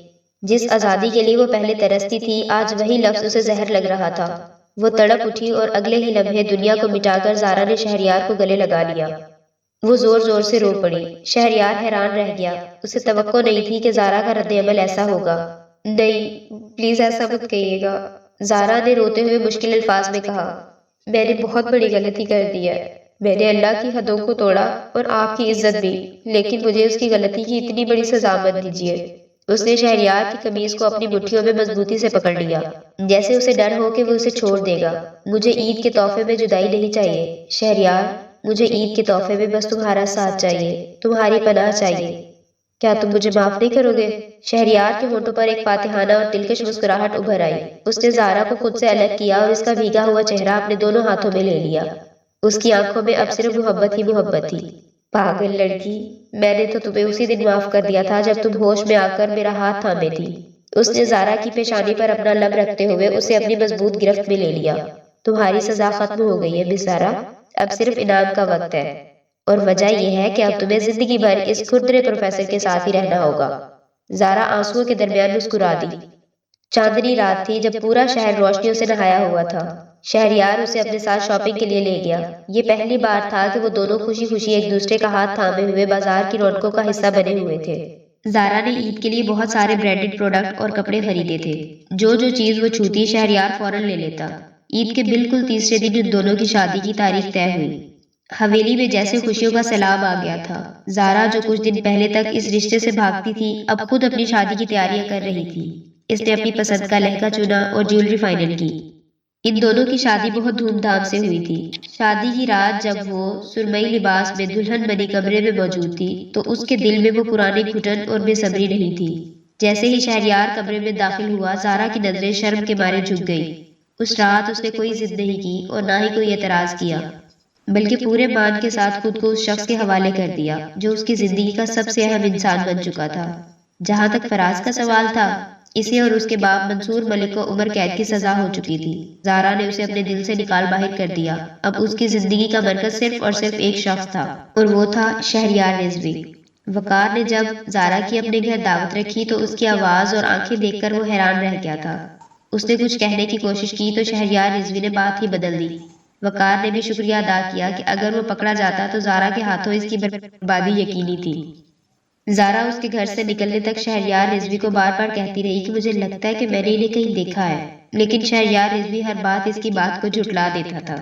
جس آزادی کے لیے وہ پہلے ترستی تھی آج وہی لفظ اسے زہر لگ رہا تھا۔ وہ تڑپ اٹھی اور اگلے ہی لمحے دنیا کو مٹا کر زارا نے شہریار کو گلے لگا لیا۔ وہ زور زور سے رو پڑی۔ شہریار حیران رہ گیا۔ اسے توقع نہیں تھی کہ زارا کا رد عمل ایسا ہوگا۔ نہیں، پلیز ایسا مت کہیے گا، زارا نے روتے ہوئے مشکل الفاظ میں کہا۔ میں نے بہت بڑی غلطی کر دی ہے۔ میں نے اللہ کی حدوں کو توڑا اور آپ کی عزت بھی، لیکن مجھے اس کی غلطی کی اتنی بڑی سزا مت دیجیے۔ اس نے شہریار کی قمیض کو اپنی مٹھیوں میں مضبوطی سے پکڑ لیا، جیسے اسے ڈر ہو کہ وہ اسے چھوڑ دے گا۔ مجھے عید کے تحفے میں جدائی نہیں چاہیے شہریار، مجھے عید کے تحفے میں بس تمہارا ساتھ چاہیے، تمہاری پناہ چاہیے۔ کیا تم مجھے معاف نہیں کرو گے؟ شہریار کے ہونٹوں پر ایک فاتحانہ اور دلکش مسکراہٹ ابھر آئی۔ اس نے زارا کو خود سے الگ کیا اور اس کا بھیگا ہوا چہرہ اپنے دونوں ہاتھوں میں لے لیا۔ اس کی آنکھوں میں اب صرف محبت ہی محبت تھی۔ پاگل لڑکی، میں نے تو تمہیں اسی دن معاف کر دیا تھا جب تم ہوش میں آ کر میرا ہاتھ تھامے تھی۔ اس نے زارا کی پیشانی پر اپنا لب رکھتے ہوئے اسے اپنی مضبوط گرفت میں لے لیا۔ تمہاری سزا ختم ہو گئی ہے مس زارا، اب صرف انعام کا وقت ہے، اور وجہ یہ ہے کہ اب تمہیں زندگی بھر اس کھردرے پروفیسر کے ساتھ ہی رہنا ہوگا۔ زارا آنسوؤں کے درمیان مسکرا دی۔ چاندنی رات تھی جب پورا شہر روشنیوں سے نہایا ہوا تھا۔ شہریار اسے اپنے ساتھ شاپنگ کے لیے لے گیا۔ یہ پہلی بار تھا کہ وہ دونوں خوشی خوشی ایک دوسرے کا ہاتھ تھامے ہوئے بازار کی رونقوں کا حصہ بنے ہوئے تھے۔ زارا نے عید کے لیے بہت سارے برانڈڈ پروڈکٹ اور کپڑے خریدے تھے۔ جو چیز وہ چھوتی شہریار فوراً لے لیتا۔ عید کے بالکل تیسرے دن ان دونوں کی شادی کی تاریخ طے ہوئی۔ حویلی میں جیسے خوشیوں کا سیلاب آ گیا تھا۔ زارا جو کچھ دن پہلے تک اس رشتے سے بھاگتی تھی اب خود اپنی شادی کی تیاریاں کر رہی تھی۔ اس نے اپنی پسند کا لہنگا چنا اور جیولری فائنل کی۔ ان دونوں کی شادی بہت دھوم دھام سے ہوئی تھی۔ شادی کی رات جب وہ سرمئی لباس میں دلہن بنی کمرے میں موجود تھی تو اس کے دل میں وہ پرانی گھٹن اور بے صبری نہیں تھی۔ جیسے ہی شہریار کمرے میں داخل ہوا، زارا کی نظریں شرم کے مارے جھک گئی۔ اس رات اس نے کوئی ضد نہیں کی اور نہ ہی کوئی اعتراض کیا، بلکہ پورے مان کے ساتھ خود کو اس شخص کے حوالے کر دیا جو اس کی زندگی کا سب سے اہم انسان بن چکا تھا۔ جہاں تک فراز کا سوال تھا، اسے اور اس کے باپ منصور ملک کو عمر قید کی سزا ہو چکی تھی۔ زارا نے اسے اپنے دل سے نکال باہر کر دیا۔ اب اس کی زندگی کا مرکز صرف اور صرف ایک شخص تھا، اور وہ تھا شہریار رضوی۔ وقار نے جب زارا کی اپنے گھر دعوت رکھی تو اس کی آواز اور آنکھیں دیکھ کر وہ حیران رہ گیا تھا۔ اس نے کچھ کہنے کی کوشش کی تو شہریار رضوی نے بات ہی بدل دی۔ وقار نے بھی شکریہ ادا کیا کہ اگر وہ پکڑا جاتا تو زارا کے ہاتھوں اس کی بربادی یقینی تھی۔ زارا اس کے گھر سے نکلنے تک شہریار رضوی کو بار بار کہتی رہی کہ مجھے لگتا ہے کہ میں نے انہیں کہیں دیکھا ہے، لیکن شہریار رضوی ہر بات اس کی بات کو جھٹلا دیتا تھا۔